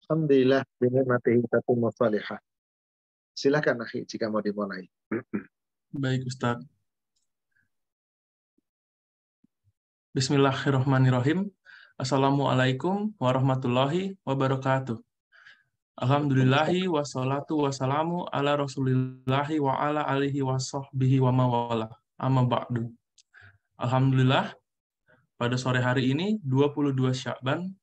Alhamdulillah, binikmatihi tatimmu shalihah. Silakan, akhi, jika mau dimulai. Baik, Ustadz. Bismillahirrahmanirrahim. Assalamualaikum warahmatullahi wabarakatuh. Alhamdulillahi wassalatu wassalamu ala rasulillahi wa ala alihi wa sahbihi wa mawala. Amma ba'du. Alhamdulillah, pada sore hari ini, 22 Sya'ban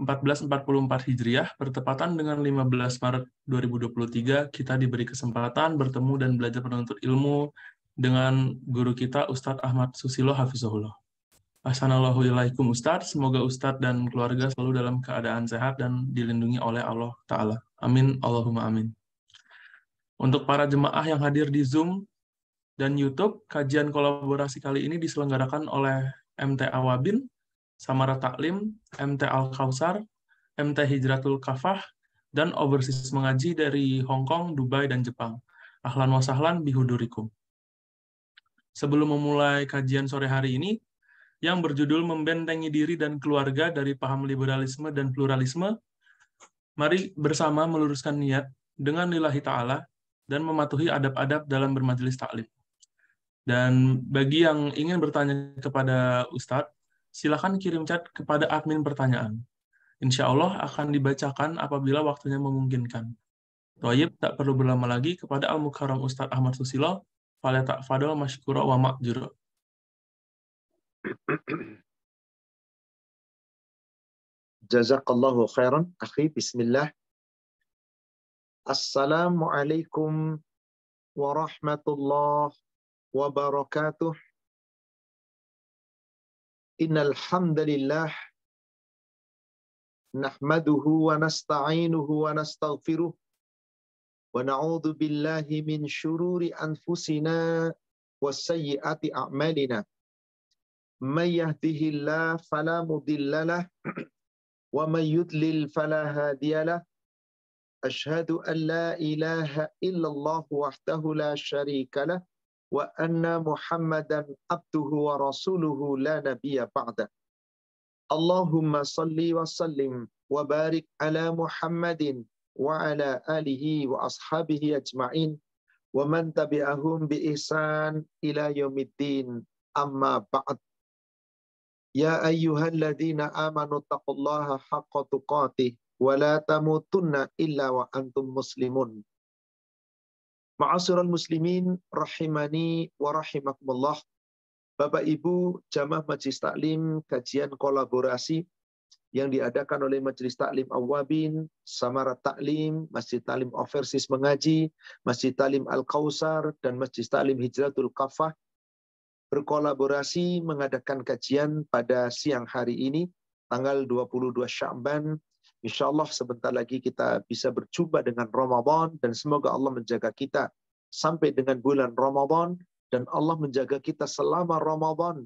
1444 Hijriah, bertepatan dengan 15 Maret 2023, kita diberi kesempatan bertemu dan belajar menuntut ilmu dengan guru kita, Ustadz Ahmad Susilo Hafizahullah. Assalamualaikum ilaikum Ustadz, semoga Ustadz dan keluarga selalu dalam keadaan sehat dan dilindungi oleh Allah Ta'ala. Amin, Allahumma amin. Untuk para jemaah yang hadir di Zoom dan YouTube, kajian kolaborasi kali ini diselenggarakan oleh MT Awabin, Samara Taklim, MT Al-Kausar, MT Hijratul Kafah, dan Overseas Mengaji dari Hong Kong, Dubai, dan Jepang. Ahlan wa sahlan bihudurikum. Sebelum memulai kajian sore hari ini, yang berjudul Membentengi Diri dan Keluarga dari Paham Liberalisme dan Pluralisme, mari bersama meluruskan niat dengan lillahi ta'ala dan mematuhi adab-adab dalam bermajelis taklim. Dan bagi yang ingin bertanya kepada Ustadz, silakan kirim chat kepada admin pertanyaan. Insya Allah akan dibacakan apabila waktunya memungkinkan. Thayyib, tak perlu berlama lagi, kepada Al-Mukarram Ustadz Ahmad Susilo, falyatafadhal masykura wa ma'jura. Jazakallahu khairan, akhi. Bismillah. Assalamualaikum warahmatullahi wabarakatuh. Innal hamdalillah nahmaduhu wa nasta'inuhu wa nastaghfiruh wa na'udzu billahi min syururi anfusina wa sayyiati a'malina. May yahdihillahu fala mudilla lahu wa may yudlil fala hadiya lahu. Asyhadu an la ilaha illallah wahdahu la syarika lah wa anna Muhammadan abduhu wa rasuluhu la nabiyya ba'da. Allahumma salli wa sallim wa barik ala Muhammadin wa ala alihi wa ashabihi ajma'in wa man tabi'ahum bi ihsan ila yaumiddin. Amma ba'd. Ya ayyuhalladzina amanu taqullaha haqqa tuqatih wa la tamutunna illa wa antum muslimun. Ma'asyiral muslimin rahimani wa rahimakumullah. Bapak Ibu jamaah Majelis Taklim kajian kolaborasi yang diadakan oleh Majelis Taklim Awabin, Samara Taklim, Masjid Taklim Overseas Mengaji, Masjid Taklim Al-Kausar, dan Masjid Taklim Hijratul Kafah berkolaborasi mengadakan kajian pada siang hari ini, tanggal 22 Sya'ban. Insyaallah sebentar lagi kita bisa berjumpa dengan Ramadan, dan semoga Allah menjaga kita sampai dengan bulan Ramadan, dan Allah menjaga kita selama Ramadan,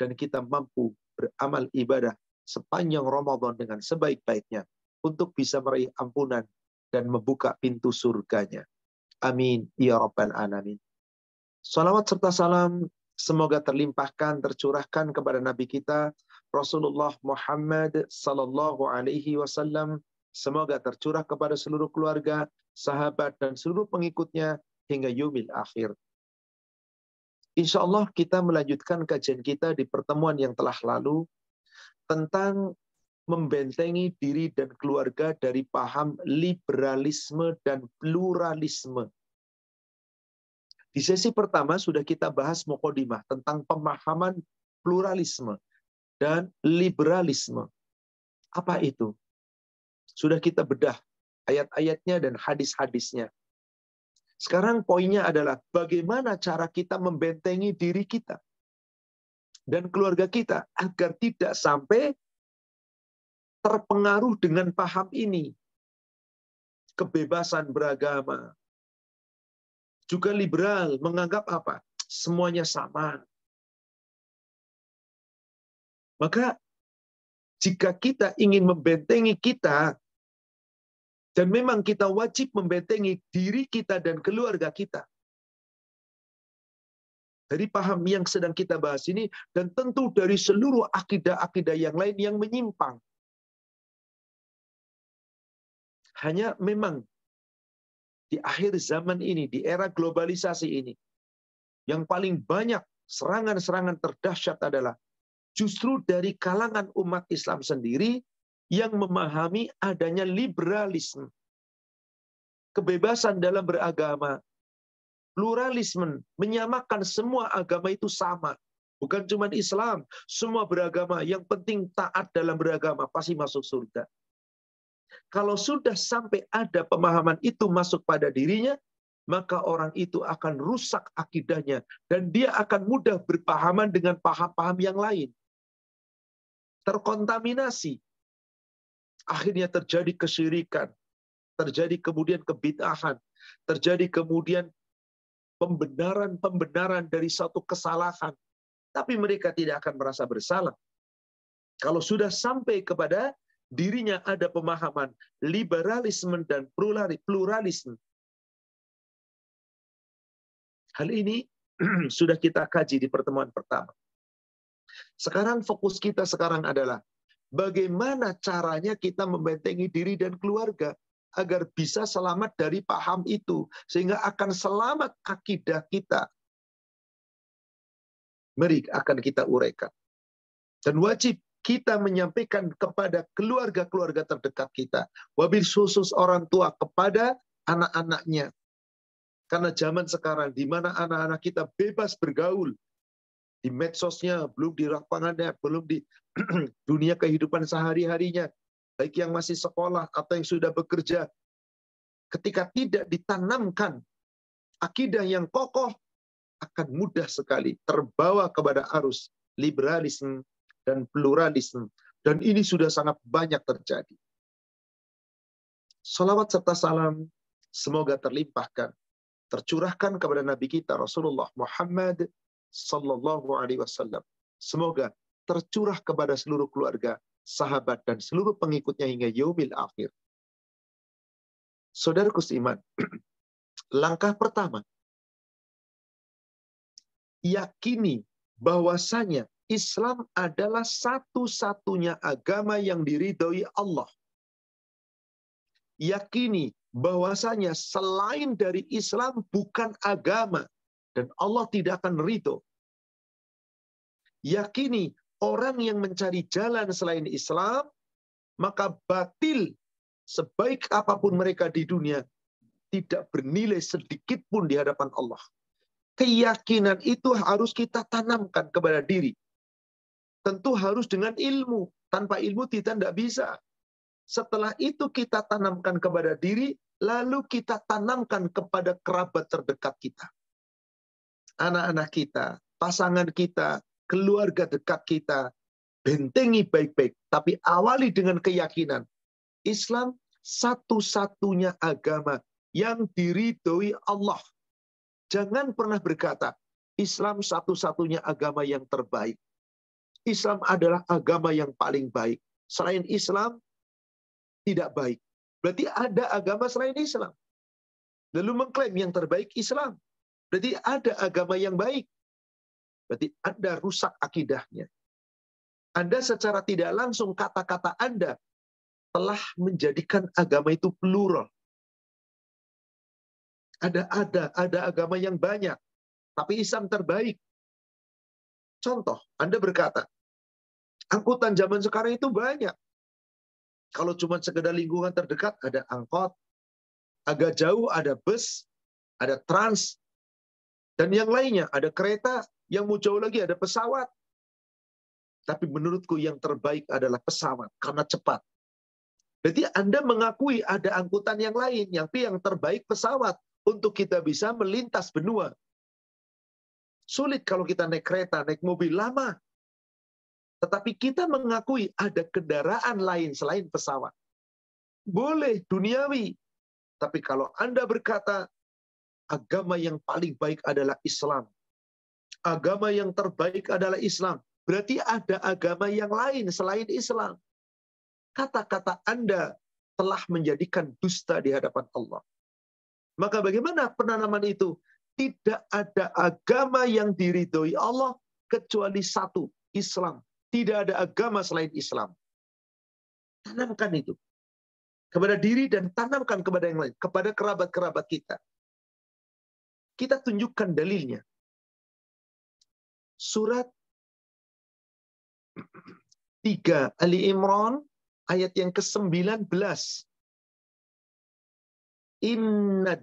dan kita mampu beramal ibadah sepanjang Ramadan dengan sebaik-baiknya untuk bisa meraih ampunan dan membuka pintu surganya. Amin ya rabbal alamin. Salawat serta salam semoga terlimpahkan, tercurahkan kepada Nabi kita Rasulullah Muhammad sallallahu alaihi wasallam. Semoga tercurah kepada seluruh keluarga, sahabat, dan seluruh pengikutnya hingga yaumil akhir. Insya Allah kita melanjutkan kajian kita di pertemuan yang telah lalu tentang membentengi diri dan keluarga dari paham liberalisme dan pluralisme. Di sesi pertama sudah kita bahas mukhodimah tentang pemahaman pluralisme dan liberalisme. Apa itu? Sudah kita bedah ayat-ayatnya dan hadis-hadisnya. Sekarang poinnya adalah bagaimana cara kita membentengi diri kita dan keluarga kita agar tidak sampai terpengaruh dengan paham ini. Kebebasan beragama. Juga liberal menganggap apa? Semuanya sama. Maka jika kita ingin membentengi kita, dan memang kita wajib membentengi diri kita dan keluarga kita dari paham yang sedang kita bahas ini, dan tentu dari seluruh akidah-akidah yang lain yang menyimpang. Hanya memang di akhir zaman ini, di era globalisasi ini, yang paling banyak serangan-serangan terdahsyat adalah justru dari kalangan umat Islam sendiri yang memahami adanya liberalisme, kebebasan dalam beragama, pluralisme, menyamakan semua agama itu sama. Bukan cuma Islam, semua beragama, yang penting taat dalam beragama, pasti masuk surga. Kalau sudah sampai ada pemahaman itu masuk pada dirinya, maka orang itu akan rusak akidahnya, dan dia akan mudah berpahaman dengan paham-paham yang lain. Terkontaminasi. Akhirnya terjadi kesyirikan, terjadi kemudian kebid'ahan, terjadi kemudian pembenaran dari satu kesalahan. Tapi mereka tidak akan merasa bersalah. Kalau sudah sampai kepada dirinya ada pemahaman liberalisme dan pluralisme. Hal ini sudah kita kaji di pertemuan pertama. Sekarang fokus kita adalah bagaimana caranya kita membentengi diri dan keluarga agar bisa selamat dari paham itu, sehingga akan selamat akidah kita. Mari akan kita uraikan. Dan wajib kita menyampaikan kepada keluarga-keluarga terdekat kita, wabil khusus orang tua kepada anak-anaknya. Karena zaman sekarang di mana anak-anak kita bebas bergaul di medsosnya, belum di lapangannya, belum di dunia kehidupan sehari-harinya, baik yang masih sekolah atau yang sudah bekerja, ketika tidak ditanamkan akidah yang kokoh, akan mudah sekali terbawa kepada arus liberalisme dan pluralisme. Dan ini sudah sangat banyak terjadi. Salawat serta salam semoga terlimpahkan, tercurahkan kepada Nabi kita Rasulullah Muhammad sallallahu alaihi wasallam. Semoga tercurah kepada seluruh keluarga, sahabat, dan seluruh pengikutnya hingga yaumil akhir. Saudaraku seiman, langkah pertama, yakini bahwasanya Islam adalah satu-satunya agama yang diridhoi Allah. Yakini bahwasanya selain dari Islam bukan agama dan Allah tidak akan ridho. Yakini orang yang mencari jalan selain Islam, maka batil sebaik apapun mereka di dunia tidak bernilai sedikit pun di hadapan Allah. Keyakinan itu harus kita tanamkan kepada diri. Tentu harus dengan ilmu. Tanpa ilmu kita tidak bisa. Setelah itu kita tanamkan kepada diri, lalu kita tanamkan kepada kerabat terdekat kita. Anak-anak kita, pasangan kita, keluarga dekat kita, bentengi baik-baik. Tapi awali dengan keyakinan. Islam satu-satunya agama yang diridhoi Allah. Jangan pernah berkata, Islam satu-satunya agama yang terbaik. Islam adalah agama yang paling baik. Selain Islam, tidak baik. Berarti ada agama selain Islam. Lalu mengklaim yang terbaik Islam. Berarti ada agama yang baik. Berarti Anda rusak akidahnya. Anda secara tidak langsung kata-kata Anda telah menjadikan agama itu plural. Ada agama yang banyak, tapi Islam terbaik. Contoh, Anda berkata, angkutan zaman sekarang itu banyak. Kalau cuma sekedar lingkungan terdekat, ada angkot. Agak jauh ada bus, ada trans, dan yang lainnya. Ada kereta, yang mau jauh lagi ada pesawat. Tapi menurutku yang terbaik adalah pesawat, karena cepat. Berarti Anda mengakui ada angkutan yang lain, yang terbaik pesawat, untuk kita bisa melintas benua. Sulit kalau kita naik kereta, naik mobil, lama. Tetapi kita mengakui ada kendaraan lain selain pesawat. Boleh, duniawi. Tapi kalau Anda berkata, agama yang paling baik adalah Islam. Agama yang terbaik adalah Islam. Berarti ada agama yang lain selain Islam. Kata-kata Anda telah menjadikan dusta di hadapan Allah. Maka bagaimana penanaman itu? Tidak ada agama yang diridhoi Allah kecuali satu, Islam. Tidak ada agama selain Islam. Tanamkan itu. kepada diri dan tanamkan kepada yang lain, kepada kerabat-kerabat kita. Kita tunjukkan dalilnya. Surat 3 Ali Imran ayat yang ke-19. Inna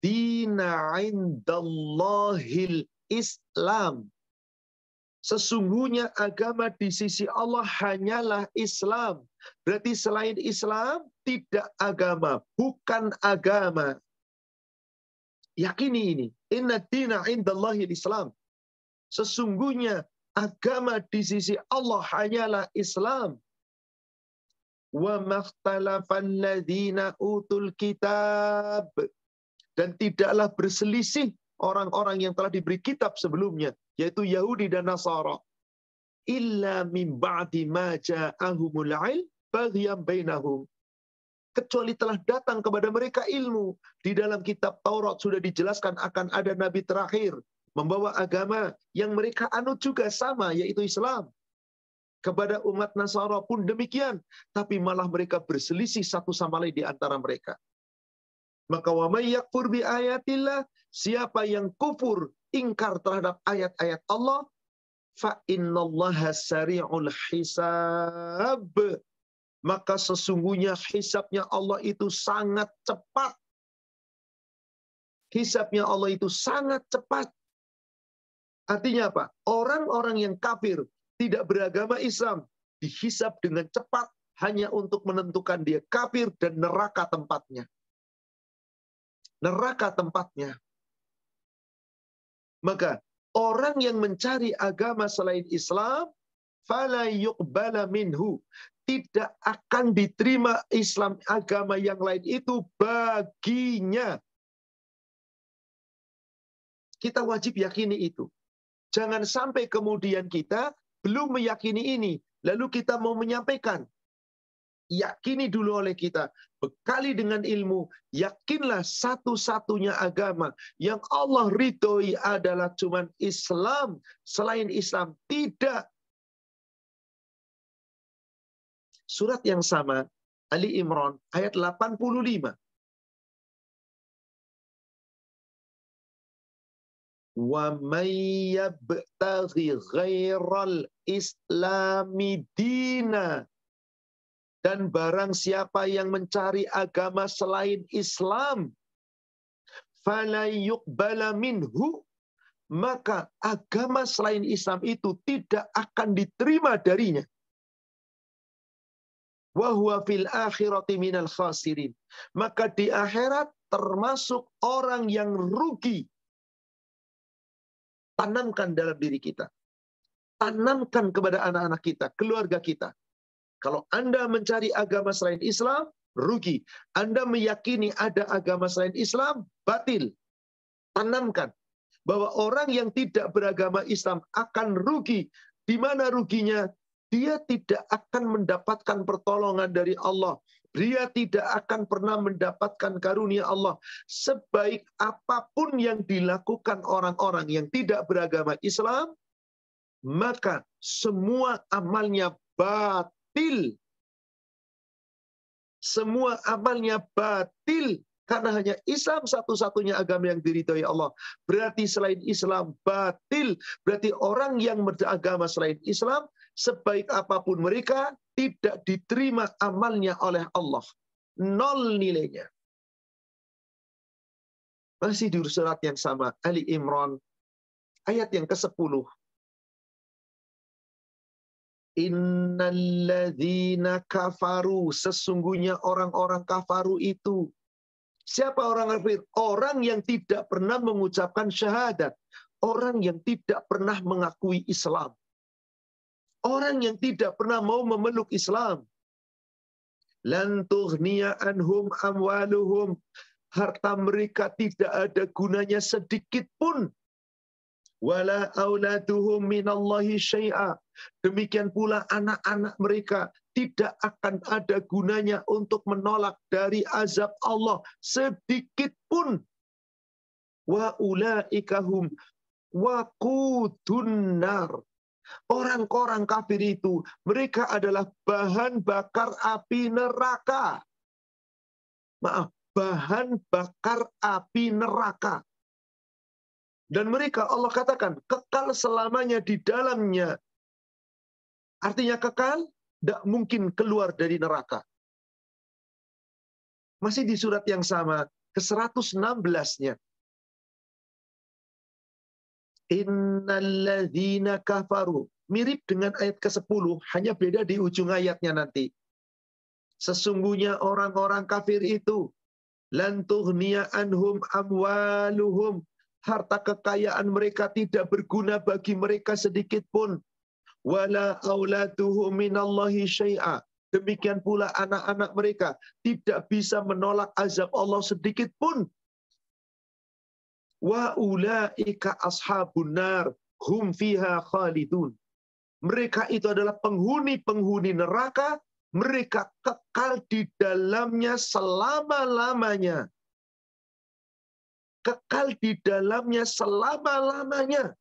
dina indallahil Islam. Sesungguhnya agama di sisi Allah hanyalah Islam. Berarti selain Islam tidak agama, bukan agama. Yakini ini. Inna dina indallahil Islam. Sesungguhnya agama di sisi Allah hanyalah Islam. Wa makhtalafal ladzina utul kitab. Dan tidaklah berselisih orang-orang yang telah diberi kitab sebelumnya, yaitu Yahudi dan Nasara. Illa min ba'di ma ja'ahumul 'ilm baghyan bainahum. Kecuali telah datang kepada mereka ilmu. Di dalam kitab Taurat sudah dijelaskan akan ada nabi terakhir membawa agama yang mereka anut juga sama, yaitu Islam. Kepada umat Nasara pun demikian, tapi malah mereka berselisih satu sama lain di antara mereka. Maka wa may yakfur bi ayatillah, siapa yang kufur, ingkar terhadap ayat-ayat Allah, fa innallaha sari'ul hisab. Maka sesungguhnya hisabnya Allah itu sangat cepat. Hisabnya Allah itu sangat cepat. Artinya apa? Orang-orang yang kafir, tidak beragama Islam, dihisab dengan cepat hanya untuk menentukan dia kafir dan neraka tempatnya. Neraka tempatnya. Maka orang yang mencari agama selain Islam, fala yuqbala minhu, tidak akan diterima Islam, agama yang lain itu baginya. Kita wajib yakini itu. Jangan sampai kemudian kita belum meyakini ini, lalu kita mau menyampaikan. Yakini dulu oleh kita, bekali dengan ilmu, yakinlah satu-satunya agama yang Allah ridhoi adalah cuman Islam, selain Islam tidak. Surat yang sama, Ali Imran, ayat 85. Wa may yabtaghi ghairal islami dina. Dan barang siapa yang mencari agama selain Islam, fala yuqbala minhu, maka agama selain Islam itu tidak akan diterima darinya. Wa huwa fil akhirati minal khasirin. Maka di akhirat termasuk orang yang rugi. Tanamkan dalam diri kita. Tanamkan kepada anak-anak kita, keluarga kita. Kalau Anda mencari agama selain Islam, rugi. Anda meyakini ada agama selain Islam, batil. Tanamkan bahwa orang yang tidak beragama Islam akan rugi. Di mana ruginya? Dia tidak akan mendapatkan pertolongan dari Allah. Dia tidak akan pernah mendapatkan karunia Allah. Sebaik apapun yang dilakukan orang-orang yang tidak beragama Islam, maka semua amalnya batil. Semua amalnya batil. Karena hanya Islam satu-satunya agama yang diridhoi Allah. Berarti selain Islam batil. Berarti orang yang beragama selain Islam, sebaik apapun mereka, tidak diterima amalnya oleh Allah. Nol nilainya. Masih di surat yang sama, Ali Imran, ayat yang ke-10. Innalladzina kafaru, sesungguhnya orang-orang kafaru itu. Siapa orang kafir? Orang yang tidak pernah mengucapkan syahadat. Orang yang tidak pernah mengakui Islam. Orang yang tidak pernah mau memeluk Islam. Lan tughniya anhum amwaluhum. Harta mereka tidak ada gunanya sedikit pun. Wala auladuhum minallahi syai'a. Demikian pula anak-anak mereka tidak akan ada gunanya untuk menolak dari azab Allah sedikit pun. Wa ulaikahum waqudun nar. Orang-orang kafir itu, mereka adalah bahan bakar api neraka. bahan bakar api neraka. Dan mereka, Allah katakan, kekal selamanya di dalamnya. Artinya kekal, tidak mungkin keluar dari neraka. Masih di surat yang sama, ke-116-nya. Innalladzina kafaru. Mirip dengan ayat ke-10, hanya beda di ujung ayatnya nanti. Sesungguhnya orang-orang kafir itu, lan tughniya anhum amwaluhum. Harta kekayaan mereka tidak berguna bagi mereka sedikit pun. Wala auladuhum minallahi syai'a. Demikian pula anak-anak mereka tidak bisa menolak azab Allah sedikit pun. Wa ulaika ashabun nar hum fiha khalidun. Mereka itu adalah penghuni-penghuni neraka, mereka kekal di dalamnya selama-lamanya. Kekal di dalamnya selama-lamanya.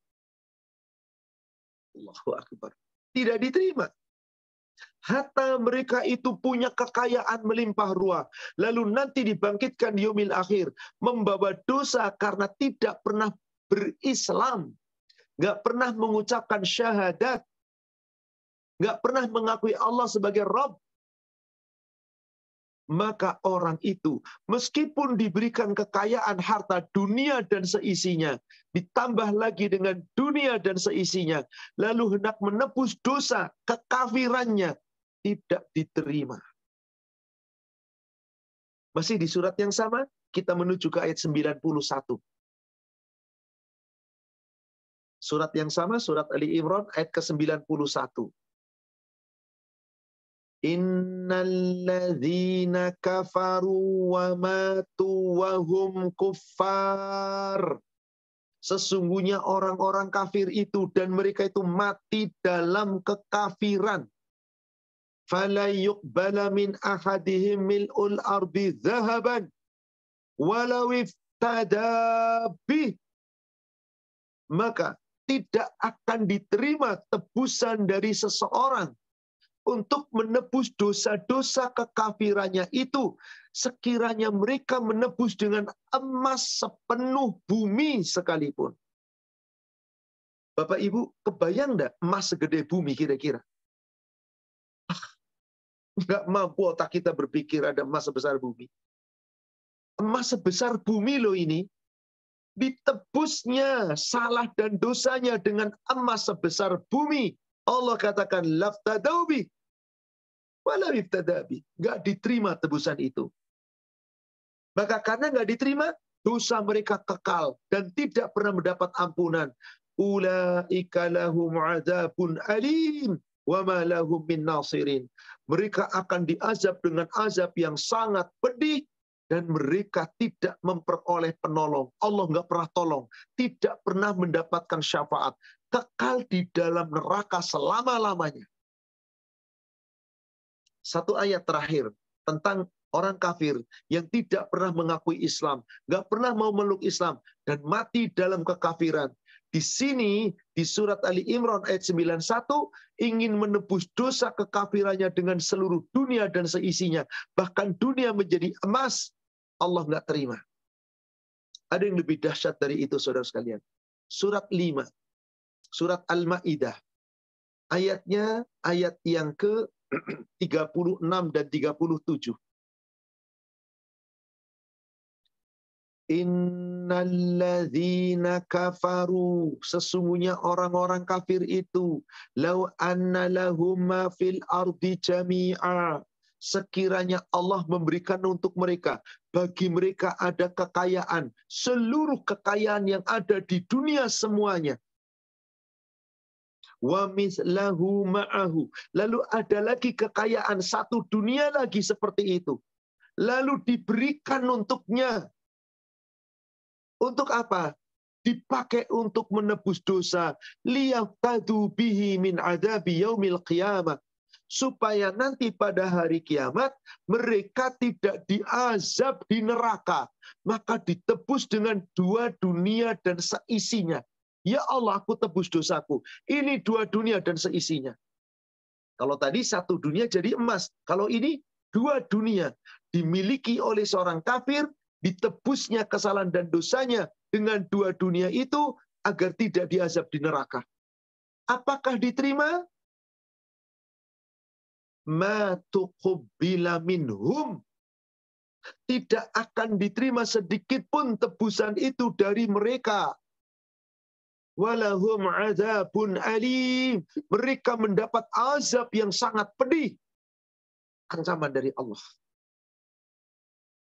Allahu Akbar. Tidak diterima. Hatta mereka itu punya kekayaan melimpah ruah. Lalu nanti dibangkitkan di yaumil akhir. Membawa dosa karena tidak pernah berislam. Nggak pernah mengucapkan syahadat. Nggak pernah mengakui Allah sebagai Rabb. Maka orang itu, meskipun diberikan kekayaan harta dunia dan seisinya, ditambah lagi dengan dunia dan seisinya, lalu hendak menebus dosa kekafirannya, tidak diterima. Masih di surat yang sama, kita menuju ke ayat 91. Surat yang sama, surat Ali Imran, ayat ke-91. Innalladzina kafaru wa matu wa hum kuffar. Sesungguhnya orang-orang kafir itu dan mereka itu mati dalam kekafiran. Fala yuqbala min ahadihim mil'ul ardi dhahaban walau iftada bih. Maka tidak akan diterima tebusan dari seseorang untuk menebus dosa-dosa kekafirannya itu, sekiranya mereka menebus dengan emas sepenuh bumi sekalipun. Bapak Ibu, kebayang enggak emas segede bumi kira-kira? Enggak mampu otak kita berpikir ada emas sebesar bumi. Emas sebesar bumi loh ini, ditebusnya salah dan dosanya dengan emas sebesar bumi. Allah katakan laftadaubi wala iftadabi. Enggak diterima tebusan itu. Maka karena enggak diterima, dosa mereka kekal dan tidak pernah mendapat ampunan. Ulaika lahum adzabun alim wa ma lahum min nasirin. Mereka akan diazab dengan azab yang sangat pedih dan mereka tidak memperoleh penolong. Allah enggak pernah tolong, tidak pernah mendapatkan syafaat. Kekal di dalam neraka selama-lamanya. Satu ayat terakhir tentang orang kafir yang tidak pernah mengakui Islam, nggak pernah mau meluk Islam, dan mati dalam kekafiran. Di sini, di surat Ali Imran ayat 91, ingin menebus dosa kekafirannya dengan seluruh dunia dan seisinya. Bahkan dunia menjadi emas, Allah nggak terima. Ada yang lebih dahsyat dari itu, saudara sekalian. Surat 5. Surat Al-Ma'idah. Ayatnya ayat yang ke-36 dan 37. Innalladzina kafaru. Sesungguhnya orang-orang kafir itu. Lau anna lahum ma fil ardi jami'a. Sekiranya Allah memberikan untuk mereka. Bagi mereka ada kekayaan. Seluruh kekayaan yang ada di dunia semuanya. Wa mislahu ma'ahu. Lalu ada lagi kekayaan satu dunia lagi seperti itu. Lalu diberikan untuknya. Untuk apa? Dipakai untuk menebus dosa. Liyaftadu bihi min adabi yaumil qiyamah. Supaya nanti pada hari kiamat mereka tidak diazab di neraka. Maka ditebus dengan dua dunia dan seisinya. Ya Allah, aku tebus dosaku. Ini dua dunia dan seisinya. Kalau tadi satu dunia jadi emas. Kalau ini dua dunia. dimiliki oleh seorang kafir, ditebusnya kesalahan dan dosanya dengan dua dunia itu agar tidak diazab di neraka. Apakah diterima? Ma tuqbila minhum. Tidak akan diterima sedikit pun tebusan itu dari mereka. Walahum azabun alim. Mereka mendapat azab yang sangat pedih. Ancaman dari Allah.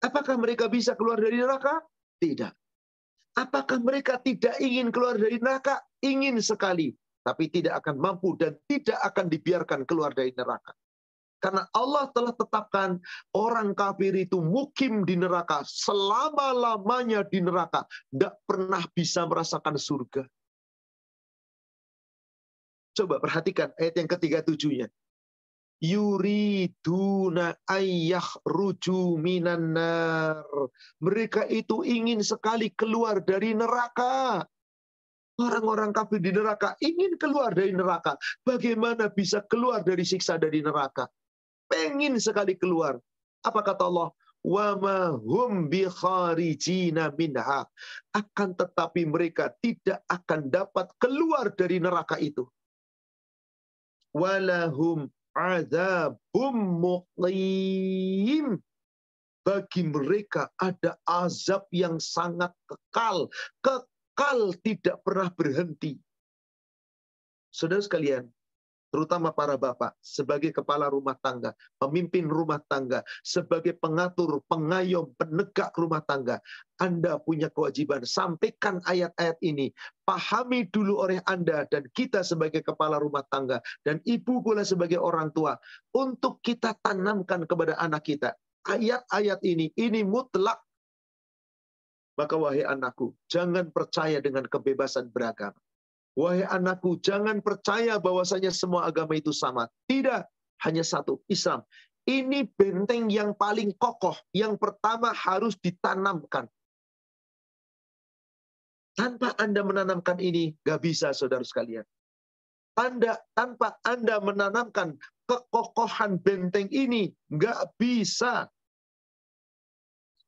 Apakah mereka bisa keluar dari neraka? Tidak. Apakah mereka tidak ingin keluar dari neraka? Ingin sekali. Tapi tidak akan mampu dan tidak akan dibiarkan keluar dari neraka. Karena Allah telah tetapkan orang kafir itu mukim di neraka. Selama-lamanya di neraka. Tidak pernah bisa merasakan surga. Coba perhatikan ayat yang ke-37-nya. Yuriduna ayyahruju minan nar. Mereka itu ingin sekali keluar dari neraka. Orang-orang kafir di neraka ingin keluar dari neraka. Bagaimana bisa keluar dari siksa dari neraka? Pengen sekali keluar. Apa kata Allah? Wa ma hum bi kharijina minha. Akan tetapi mereka tidak akan dapat keluar dari neraka itu. Walahum azabum muqim. Bagi mereka ada azab yang sangat kekal. Kekal tidak pernah berhenti. Saudara sekalian, terutama para bapak, sebagai kepala rumah tangga, pemimpin rumah tangga, sebagai pengatur, pengayom, penegak rumah tangga, Anda punya kewajiban, sampaikan ayat-ayat ini, pahami dulu oleh Anda dan kita sebagai kepala rumah tangga, dan ibu pula sebagai orang tua, untuk kita tanamkan kepada anak kita. Ayat-ayat ini mutlak. Maka wahai anakku, jangan percaya dengan kebebasan beragama. Wahai anakku, jangan percaya bahwasanya semua agama itu sama. Tidak, hanya satu, Islam. Ini benteng yang paling kokoh. Yang pertama harus ditanamkan. Tanpa Anda menanamkan ini, gak bisa, saudara sekalian. Tanpa Anda menanamkan kekokohan benteng ini, gak bisa.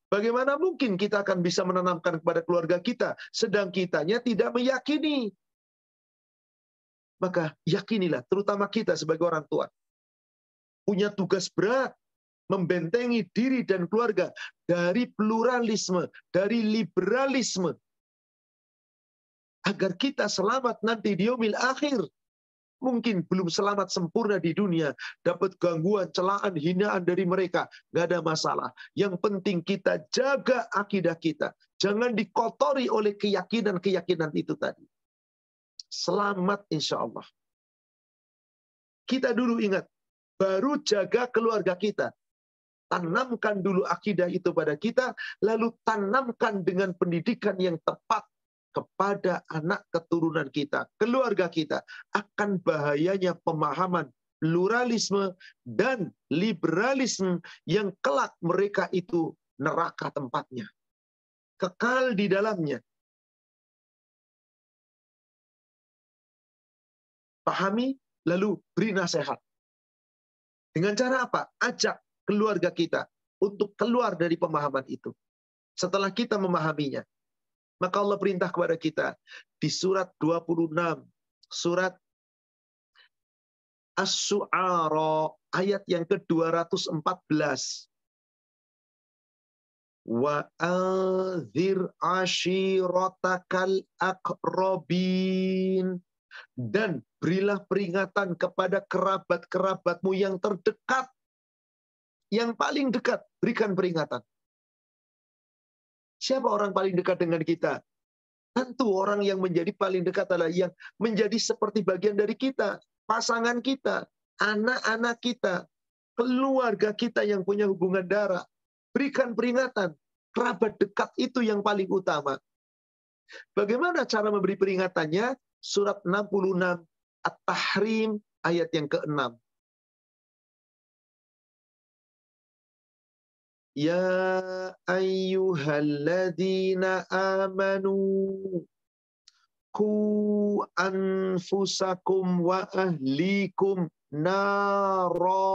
Bagaimana mungkin kita akan bisa menanamkan kepada keluarga kita, sedang kitanya tidak meyakini? Maka yakinilah, terutama kita sebagai orang tua, punya tugas berat membentengi diri dan keluarga dari pluralisme, dari liberalisme, agar kita selamat nanti di yaumil akhir. Mungkin belum selamat sempurna di dunia, dapat gangguan, celaan, hinaan dari mereka, nggak ada masalah. Yang penting kita jaga akidah kita, jangan dikotori oleh keyakinan-keyakinan itu tadi. Selamat insya Allah. Kita dulu ingat, baru jaga keluarga kita. Tanamkan dulu akidah itu pada kita, lalu tanamkan dengan pendidikan yang tepat kepada anak keturunan kita, keluarga kita. Akan bahayanya pemahaman pluralisme dan liberalisme yang kelak mereka itu neraka tempatnya. Kekal di dalamnya. Pahami, lalu beri nasihat. Dengan cara apa? Ajak keluarga kita untuk keluar dari pemahaman itu. Setelah kita memahaminya, maka Allah perintah kepada kita di surat 26, surat Asy-Syu'ara ayat yang ke-214. Wa anzir ashiratakal aqrabin. Dan berilah peringatan kepada kerabat-kerabatmu yang terdekat. Yang paling dekat, berikan peringatan. Siapa orang paling dekat dengan kita? Tentu orang yang menjadi paling dekat adalah yang menjadi seperti bagian dari kita. Pasangan kita, anak-anak kita, keluarga kita yang punya hubungan darah. Berikan peringatan. Kerabat dekat itu yang paling utama. Bagaimana cara memberi peringatannya? Surat 66 At-Tahrim ayat yang ke-6. Ya ayyuhalladzina amanu qu anfusakum wa ahlikum nara.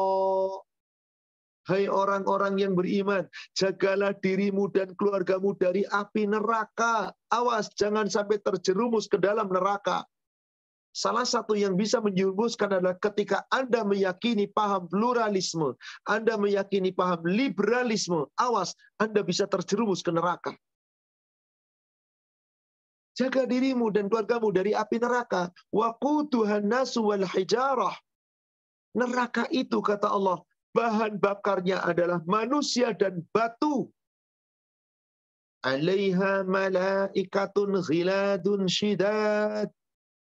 Hai orang-orang yang beriman, jagalah dirimu dan keluargamu dari api neraka. Awas, jangan sampai terjerumus ke dalam neraka. Salah satu yang bisa menjerumuskan adalah ketika Anda meyakini paham pluralisme, Anda meyakini paham liberalisme, awas, Anda bisa terjerumus ke neraka. Jaga dirimu dan keluargamu dari api neraka. Waquduhan nasu wal hijarah. Neraka itu, kata Allah, bahan bakarnya adalah manusia dan batu. Alaiha malaikatun ghiladun syidad.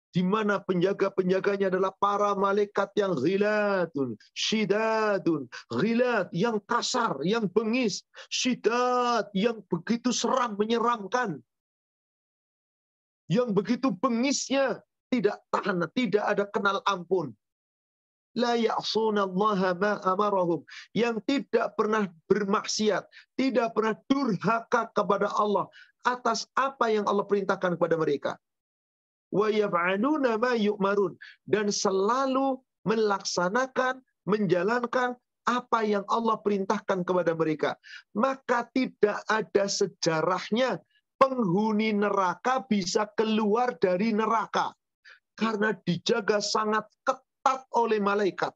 Di mana penjaga-penjaganya adalah para malaikat yang ghiladun, syidadun. Ghilad, yang kasar, yang bengis. Syidad, yang begitu seram, menyeramkan. Yang begitu bengisnya, tidak tahan, tidak ada kenal ampun. La ya'sunallaha ma amarahum, yang tidak pernah bermaksiat, tidak pernah durhaka kepada Allah atas apa yang Allah perintahkan kepada mereka. Wa yaf'aluna ma yu'marun, dan selalu melaksanakan, menjalankan apa yang Allah perintahkan kepada mereka. Maka tidak ada sejarahnya penghuni neraka bisa keluar dari neraka karena dijaga sangat ketat oleh malaikat.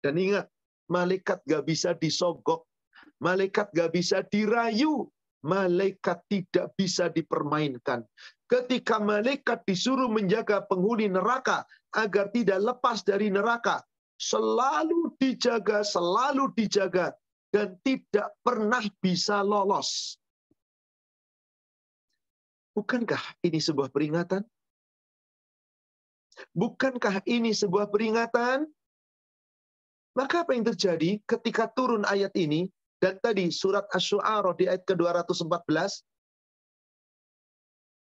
Dan ingat, malaikat gak bisa disogok, malaikat gak bisa dirayu, malaikat tidak bisa dipermainkan. Ketika malaikat disuruh menjaga penghuni neraka agar tidak lepas dari neraka, selalu dijaga, dan tidak pernah bisa lolos. Bukankah ini sebuah peringatan? Bukankah ini sebuah peringatan? Maka apa yang terjadi ketika turun ayat ini, dan tadi surat Asy-Syu'ara di ayat ke-214,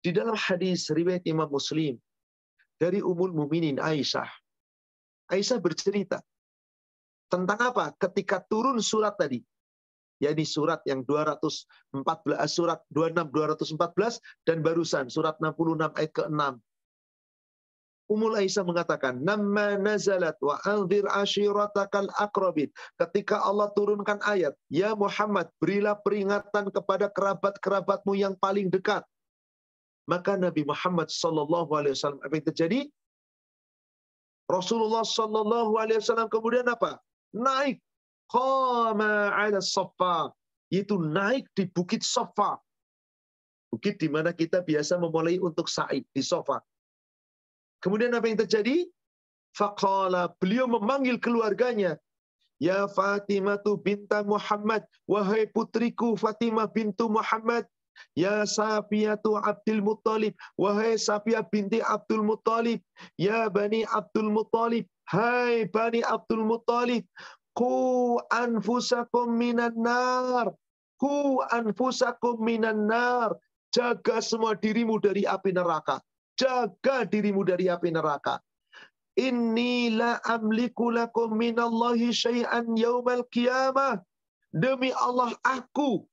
di dalam hadis riwayat Imam Muslim dari Ummul Mukminin Aisyah. Aisyah bercerita tentang apa? Ketika turun surat tadi, yakni surat yang 214, surat 26 214 dan barusan surat 66 ayat ke-6. Ummul Aisyah mengatakan, "Namma nazalat wa anzir ashiratakal aqrabin." Ketika Allah turunkan ayat, "Ya Muhammad, berilah peringatan kepada kerabat-kerabatmu yang paling dekat." Maka Nabi Muhammad sallallahu alaihi wasallam, apa yang terjadi? Rasulullah sallallahu alaihi wasallam kemudian apa? Naik qama 'ala Safa, yaitu naik di Bukit Safa. Bukit di mana kita biasa memulai untuk sa'i di Safa. Kemudian apa yang terjadi? Faqala, beliau memanggil keluarganya, "Ya Fatimatu binta Muhammad, wahai putriku Fatimah bintu Muhammad. Ya Safiyatu Abdul Muttalib, wahai Safiyah binti Abdul Muttalib. Ya Bani Abdul Muttalib, hai Bani Abdul Muttalib. Qu anfusakum minan nar. Qu anfusakum minan nar." Jaga semua dirimu dari api neraka. Jaga dirimu dari api neraka. Inni la amliku lakum minallahi syai'an yaumal qiyamah. Demi Allah, aku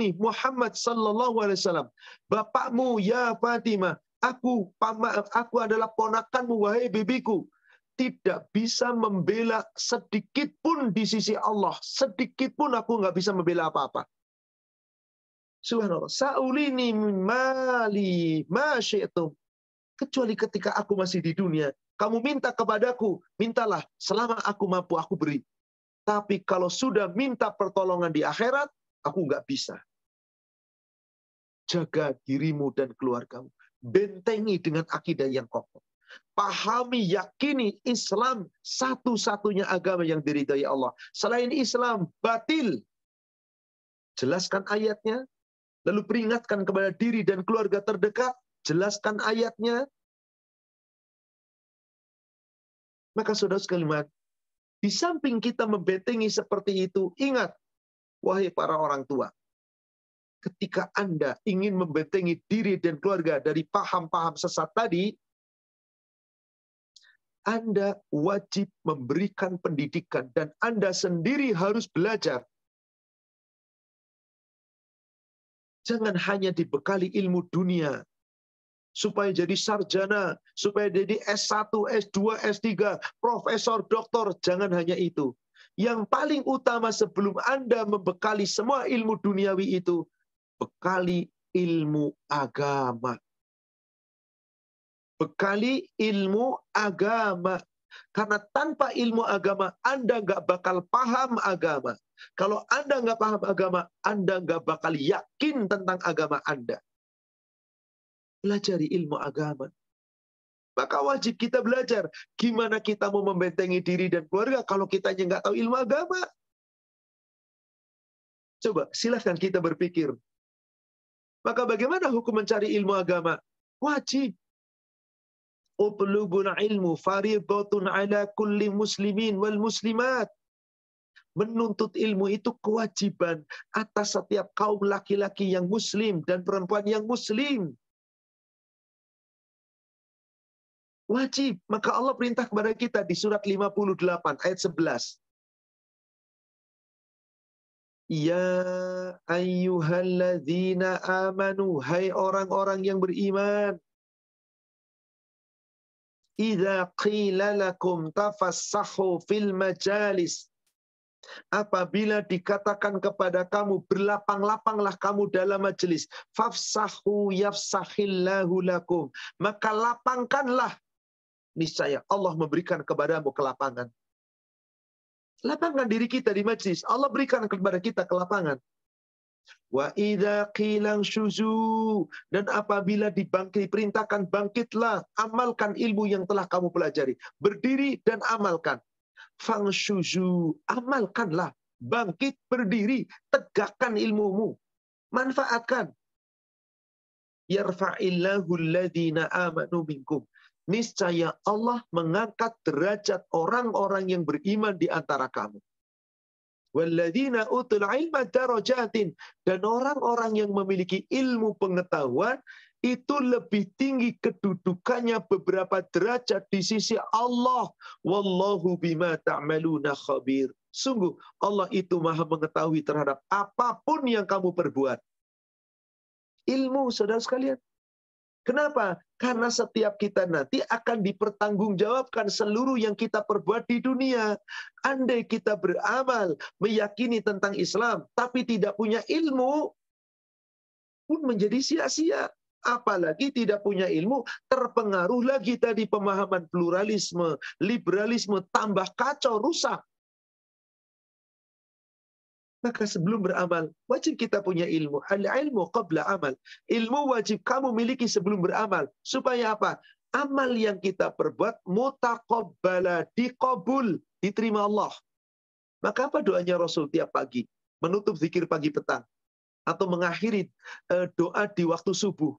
nih Muhammad sallallahu alaihi wasallam, bapakmu ya Fatimah, aku adalah ponakanmu wahai bibiku, tidak bisa membela sedikit pun di sisi Allah, sedikit pun aku nggak bisa membela apa-apa. Subhanallah. Sa'ulini min mali ma syi'tum. Kecuali ketika aku masih di dunia, kamu minta kepadaku, mintalah, selama aku mampu aku beri. Tapi kalau sudah minta pertolongan di akhirat, aku nggak bisa. Jaga dirimu dan keluargamu. Bentengi dengan akidah yang kokoh. Pahami, yakini Islam satu-satunya agama yang diridhai Allah. Selain Islam, batil. Jelaskan ayatnya, lalu peringatkan kepada diri dan keluarga terdekat, jelaskan ayatnya. Maka saudara sekalian, di samping kita membentengi seperti itu, ingat, wahai para orang tua, ketika Anda ingin membentengi diri dan keluarga dari paham-paham sesat tadi, Anda wajib memberikan pendidikan dan Anda sendiri harus belajar. Jangan hanya dibekali ilmu dunia, supaya jadi sarjana, supaya jadi S1, S2, S3, profesor, doktor. Jangan hanya itu. Yang paling utama sebelum Anda membekali semua ilmu duniawi itu, bekali ilmu agama. Bekali ilmu agama. Karena tanpa ilmu agama, Anda nggak bakal paham agama. Kalau Anda nggak paham agama, Anda nggak bakal yakin tentang agama Anda. Pelajari ilmu agama. Maka wajib kita belajar. Gimana kita mau membentengi diri dan keluarga kalau kita nggak tahu ilmu agama? Coba, silahkan kita berpikir. Maka bagaimana hukum mencari ilmu agama? Wajib. Utlubul ilmu faridatun ala kulli muslimin wal muslimat. Menuntut ilmu itu kewajiban atas setiap kaum laki-laki yang muslim dan perempuan yang muslim. Wajib. Maka Allah perintah kepada kita di surat 58 ayat 11. Ya ayyuhalladzina amanu, hai orang-orang yang beriman. Idza qila lakum tafassahu fil majalis. Apabila dikatakan kepada kamu, berlapang-lapanglah kamu dalam majelis. Fafsahu yafsahillahu lakum. Maka lapangkanlah. Niscaya Allah memberikan kepadamu kelapangan. Lapangkan diri kita di majelis. Allah berikan kepada kita kelapangan. Wa idza qilang syuzu, dan apabila diperintahkan bangkitlah, amalkan ilmu yang telah kamu pelajari. Berdiri dan amalkan. Fang syuzu, amalkanlah. Bangkit, berdiri, tegakkan ilmumu. Manfaatkan. Yarfa'illahu alladhina amanu minkum. Niscaya Allah mengangkat derajat orang-orang yang beriman di antara kamu. Walladzina utul ilma darajatin, dan orang-orang yang memiliki ilmu pengetahuan itu lebih tinggi kedudukannya beberapa derajat di sisi Allah. Wallahu bima ta'maluna khabir. Sungguh Allah itu Maha mengetahui terhadap apapun yang kamu perbuat. Ilmu, saudara sekalian. Kenapa? Karena setiap kita nanti akan dipertanggungjawabkan seluruh yang kita perbuat di dunia. Andai kita beramal, meyakini tentang Islam, tapi tidak punya ilmu, pun menjadi sia-sia. Apalagi tidak punya ilmu, terpengaruh lagi tadi pemahaman pluralisme, liberalisme, tambah kacau, rusak. Maka sebelum beramal, wajib kita punya ilmu. Al-ilmu qabla amal. Ilmu wajib kamu miliki sebelum beramal. Supaya apa? Amal yang kita perbuat mutaqabbala, diqabul, diterima Allah. Maka apa doanya Rasul tiap pagi? Menutup zikir pagi petang. Atau mengakhiri doa di waktu subuh.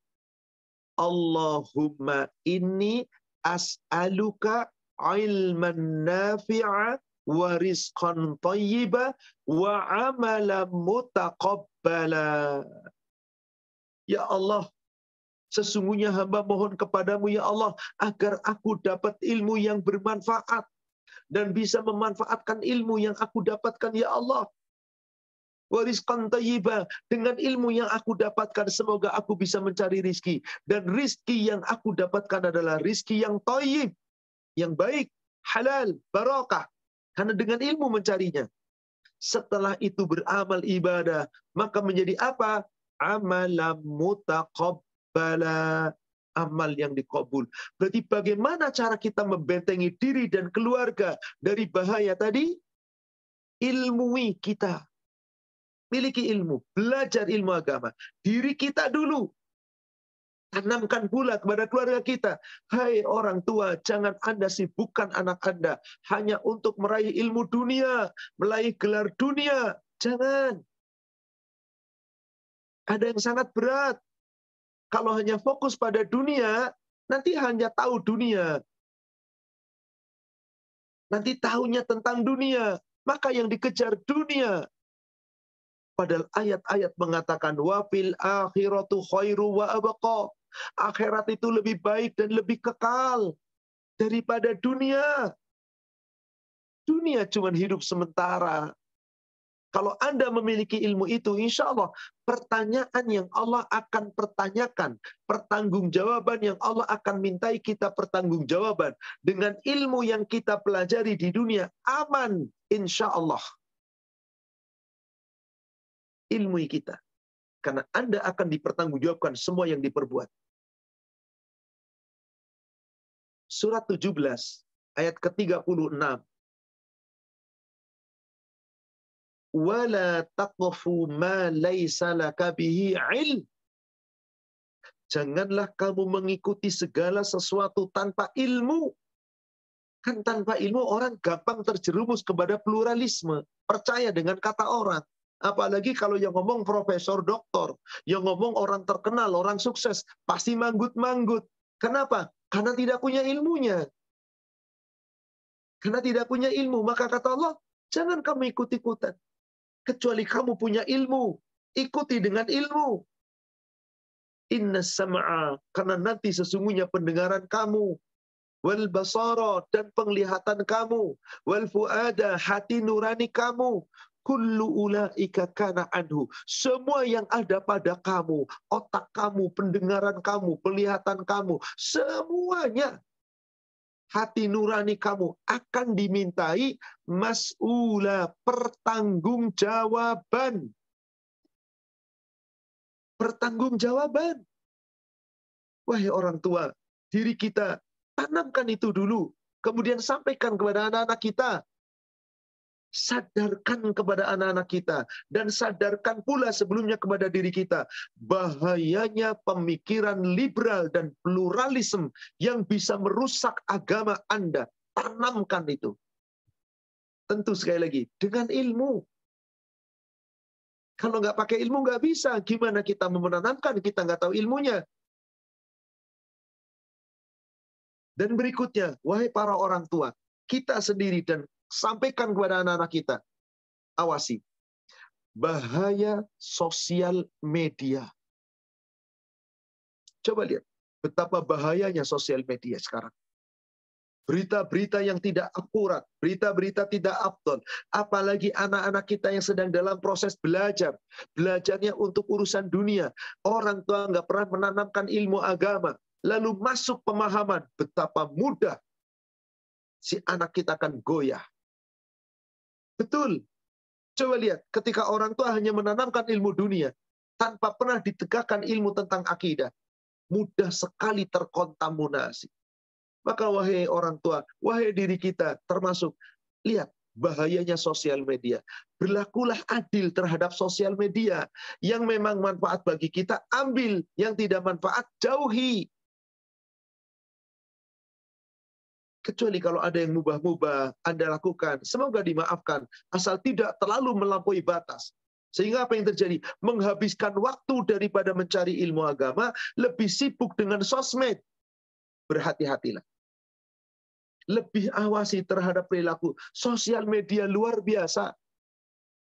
Allahumma inni as'aluka ilman nafi'a wa rizqan thayyiba wa amalan mutaqabbala. Ya Allah, sesungguhnya hamba mohon kepadamu ya Allah agar aku dapat ilmu yang bermanfaat dan bisa memanfaatkan ilmu yang aku dapatkan ya Allah. Wa rizqan thayyiba, dengan ilmu yang aku dapatkan semoga aku bisa mencari rizki, dan rizki yang aku dapatkan adalah rizki yang thayyib, yang baik, halal, barakah. Karena dengan ilmu mencarinya. Setelah itu beramal ibadah. Maka menjadi apa? Amalan mutaqabbala. Amal yang dikabul. Berarti bagaimana cara kita membentengi diri dan keluarga dari bahaya tadi? Ilmui kita. Miliki ilmu. Belajar ilmu agama. Diri kita dulu. Tanamkan pula kepada keluarga kita. Hai orang tua, jangan Anda sibukkan anak Anda hanya untuk meraih ilmu dunia, meraih gelar dunia. Jangan. Ada yang sangat berat. Kalau hanya fokus pada dunia, nanti hanya tahu dunia. Nanti tahunya tentang dunia. Maka yang dikejar dunia. Padahal ayat-ayat mengatakan wa fil akhiratu khairu wa abqa. Akhirat itu lebih baik dan lebih kekal daripada dunia. Dunia cuma hidup sementara. Kalau Anda memiliki ilmu itu, insya Allah pertanyaan yang Allah akan pertanyakan, pertanggungjawaban yang Allah akan mintai kita pertanggungjawaban dengan ilmu yang kita pelajari di dunia, aman insya Allah ilmu kita. Karena Anda akan dipertanggungjawabkan semua yang diperbuat. Surat 17 ayat ke-36. Wala taqfu ma laisa laka bihi ilm. Janganlah kamu mengikuti segala sesuatu tanpa ilmu. Kan tanpa ilmu orang gampang terjerumus kepada pluralisme, percaya dengan kata orang. Apalagi kalau yang ngomong profesor, doktor, yang ngomong orang terkenal, orang sukses, pasti manggut-manggut. Kenapa? Karena tidak punya ilmunya. Karena tidak punya ilmu, maka kata Allah, jangan kamu ikut-ikutan. Kecuali kamu punya ilmu, ikuti dengan ilmu. Inna sam'a, karena nanti sesungguhnya pendengaran kamu, wal basara, dan penglihatan kamu, wal fuada, hati nurani kamu, kullu ulaika kana anhu, semua yang ada pada kamu, otak kamu, pendengaran kamu, penglihatan kamu, semuanya hati nurani kamu akan dimintai mas'ula, pertanggungjawaban. Pertanggungjawaban. Wahai orang tua, diri kita tanamkan itu dulu, kemudian sampaikan kepada anak-anak kita. Sadarkan kepada anak-anak kita, dan sadarkan pula sebelumnya kepada diri kita, bahayanya pemikiran liberal dan pluralisme yang bisa merusak agama Anda. Tanamkan itu. Tentu sekali lagi, dengan ilmu. Kalau nggak pakai ilmu nggak bisa. Gimana kita menanamkan, kita nggak tahu ilmunya. Dan berikutnya, wahai para orang tua, kita sendiri dan sampaikan kepada anak-anak kita, awasi bahaya sosial media. Coba lihat betapa bahayanya sosial media sekarang. Berita-berita yang tidak akurat, berita-berita tidak afdol, apalagi anak-anak kita yang sedang dalam proses belajar, belajarnya untuk urusan dunia. Orang tua nggak pernah menanamkan ilmu agama, lalu masuk pemahaman, betapa mudah si anak kita akan goyah. Betul. Coba lihat, ketika orang tua hanya menanamkan ilmu dunia, tanpa pernah ditegakkan ilmu tentang akidah, mudah sekali terkontaminasi. Maka wahai orang tua, wahai diri kita, termasuk, lihat bahayanya sosial media. Berlakulah adil terhadap sosial media. Yang memang manfaat bagi kita, ambil. Yang tidak manfaat, jauhi. Kecuali kalau ada yang mubah-mubah, Anda lakukan. Semoga dimaafkan. Asal tidak terlalu melampaui batas. Sehingga apa yang terjadi? Menghabiskan waktu daripada mencari ilmu agama, lebih sibuk dengan sosmed. Berhati-hatilah. Lebih awasi terhadap perilaku. Sosial media luar biasa.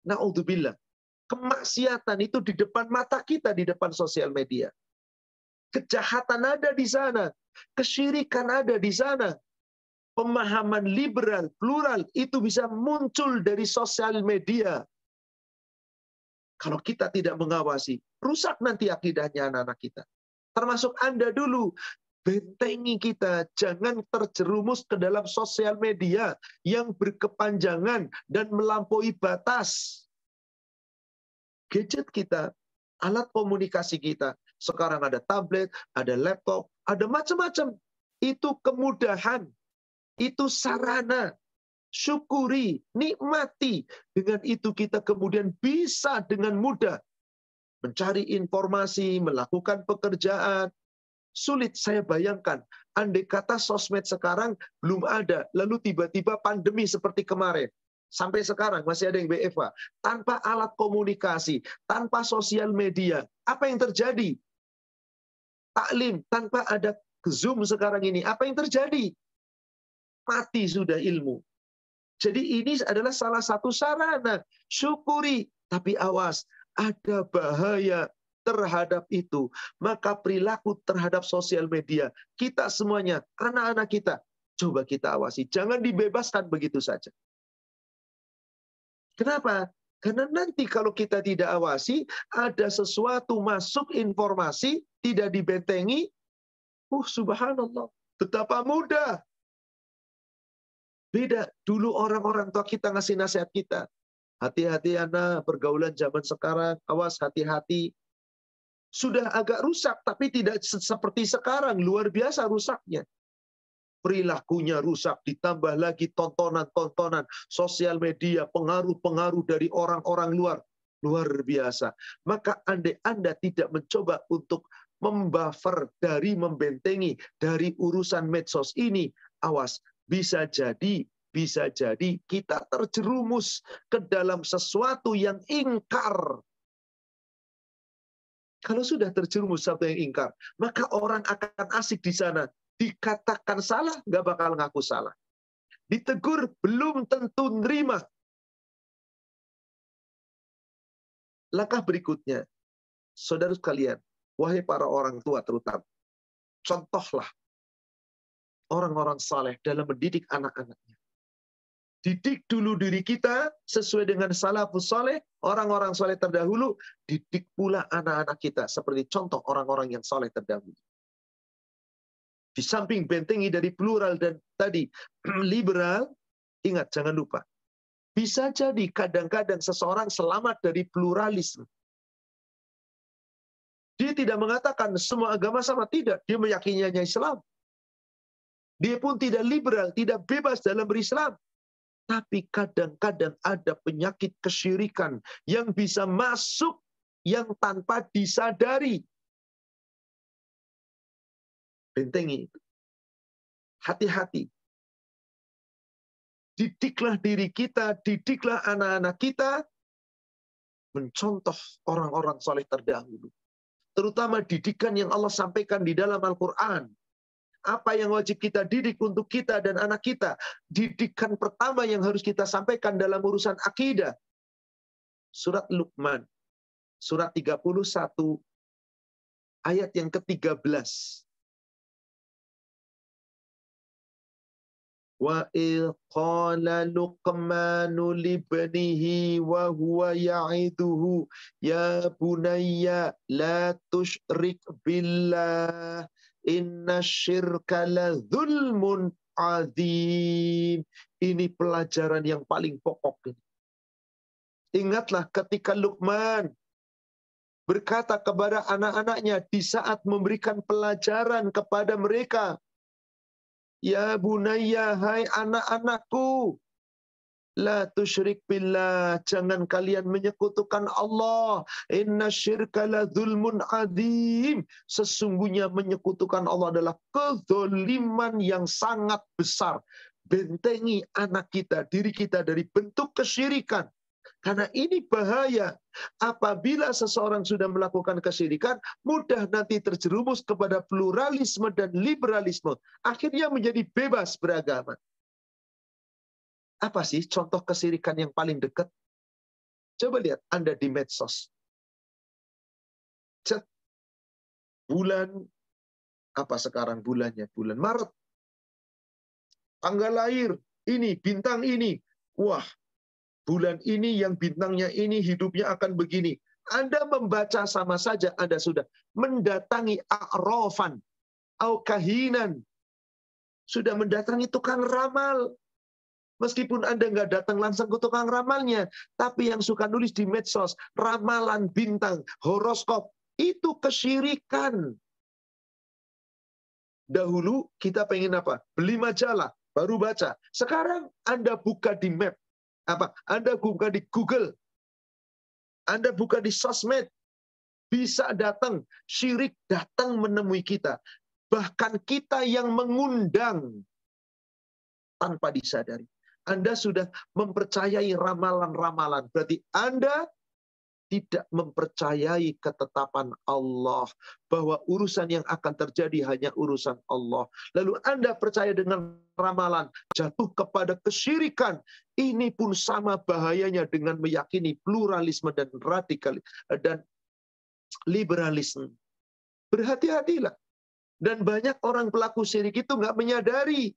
Na'udzubillah. Kemaksiatan itu di depan mata kita, di depan sosial media. Kejahatan ada di sana. Kesyirikan ada di sana. Pemahaman liberal, plural, itu bisa muncul dari sosial media. Kalau kita tidak mengawasi, rusak nanti akidahnya anak-anak kita. Termasuk Anda dulu. Bentengi kita, jangan terjerumus ke dalam sosial media yang berkepanjangan dan melampaui batas. Gadget kita, alat komunikasi kita, sekarang ada tablet, ada laptop, ada macam-macam. Itu kemudahan. Itu sarana, syukuri, nikmati. Dengan itu kita kemudian bisa dengan mudah mencari informasi, melakukan pekerjaan. Sulit saya bayangkan, andai kata sosmed sekarang belum ada, lalu tiba-tiba pandemi seperti kemarin. Sampai sekarang masih ada yang WFH. Tanpa alat komunikasi, tanpa sosial media, apa yang terjadi? Taklim, tanpa ada Zoom sekarang ini, apa yang terjadi? Mati sudah ilmu. Jadi ini adalah salah satu sarana. Syukuri. Tapi awas, ada bahaya terhadap itu. Maka perilaku terhadap sosial media, kita semuanya, anak-anak kita, coba kita awasi. Jangan dibebaskan begitu saja. Kenapa? Karena nanti kalau kita tidak awasi, ada sesuatu masuk informasi, tidak dibentengi, subhanallah, betapa mudah. Beda, dulu orang-orang tua kita ngasih nasihat kita. Hati-hati anak, pergaulan zaman sekarang, awas hati-hati. Sudah agak rusak, tapi tidak seperti sekarang, luar biasa rusaknya. Perilakunya rusak, ditambah lagi tontonan-tontonan, sosial media, pengaruh-pengaruh dari orang-orang luar. Luar biasa. Maka andai Anda tidak mencoba untuk membuffer dari membentengi dari urusan medsos ini, awas, bisa jadi kita terjerumus ke dalam sesuatu yang ingkar. Kalau sudah terjerumus sesuatu yang ingkar, maka orang akan asik di sana. Dikatakan salah, nggak bakal ngaku salah. Ditegur, belum tentu nerima. Langkah berikutnya, saudara sekalian, wahai para orang tua terutama, contohlah orang-orang saleh dalam mendidik anak-anaknya. Didik dulu diri kita sesuai dengan salafus saleh, orang-orang saleh terdahulu, didik pula anak-anak kita seperti contoh orang-orang yang saleh terdahulu. Di samping bentengi dari plural dan tadi liberal, ingat jangan lupa, bisa jadi kadang-kadang seseorang selamat dari pluralisme. Dia tidak mengatakan semua agama sama, tidak. Dia meyakini hanya Islam. Dia pun tidak liberal, tidak bebas dalam berislam. Tapi kadang-kadang ada penyakit kesyirikan yang bisa masuk yang tanpa disadari. Bentengi itu. Hati-hati. Didiklah diri kita, didiklah anak-anak kita mencontoh orang-orang soleh terdahulu. Terutama didikan yang Allah sampaikan di dalam Al-Quran. Apa yang wajib kita didik untuk kita dan anak kita? Didikan pertama yang harus kita sampaikan dalam urusan akidah. Surat Luqman, surat 31, ayat yang ke-13. Wa il qala Luqmanu libnihi wa huwa ya'iduhu ya bunayya la tusyrik billah inna syirka la dzulmun adzim. Ini pelajaran yang paling pokok. Ingatlah ketika Luqman berkata kepada anak-anaknya di saat memberikan pelajaran kepada mereka, ya bunayya, hai anak-anakku, la tusyrik billah, jangan kalian menyekutukan Allah. Inna syirka la dzulmun adzim. Sesungguhnya menyekutukan Allah adalah kezaliman yang sangat besar. Bentengi anak kita, diri kita dari bentuk kesyirikan. Karena ini bahaya. Apabila seseorang sudah melakukan kesyirikan, mudah nanti terjerumus kepada pluralisme dan liberalisme. Akhirnya menjadi bebas beragama. Apa sih contoh kesyirikan yang paling dekat? Coba lihat Anda di medsos. Cek bulan, apa sekarang bulannya? Bulan Maret. Tanggal lahir, ini, bintang ini. Wah, bulan ini yang bintangnya ini hidupnya akan begini. Anda membaca sama saja Anda sudah mendatangi a'rafan au kahinan. Sudah mendatangi tukang ramal. Meskipun Anda nggak datang langsung ke tukang ramalnya, tapi yang suka nulis di medsos, ramalan bintang, horoskop, itu kesyirikan. Dahulu kita pengen apa? Beli majalah, baru baca. Sekarang Anda buka di map. Anda buka di Google, Anda buka di sosmed, bisa datang, syirik datang menemui kita. Bahkan kita yang mengundang tanpa disadari. Anda sudah mempercayai ramalan-ramalan. Berarti Anda tidak mempercayai ketetapan Allah. Bahwa urusan yang akan terjadi hanya urusan Allah. Lalu Anda percaya dengan ramalan, jatuh kepada kesyirikan. Ini pun sama bahayanya dengan meyakini pluralisme dan radikal dan liberalisme. Berhati-hatilah. Dan banyak orang pelaku syirik itu nggak menyadari.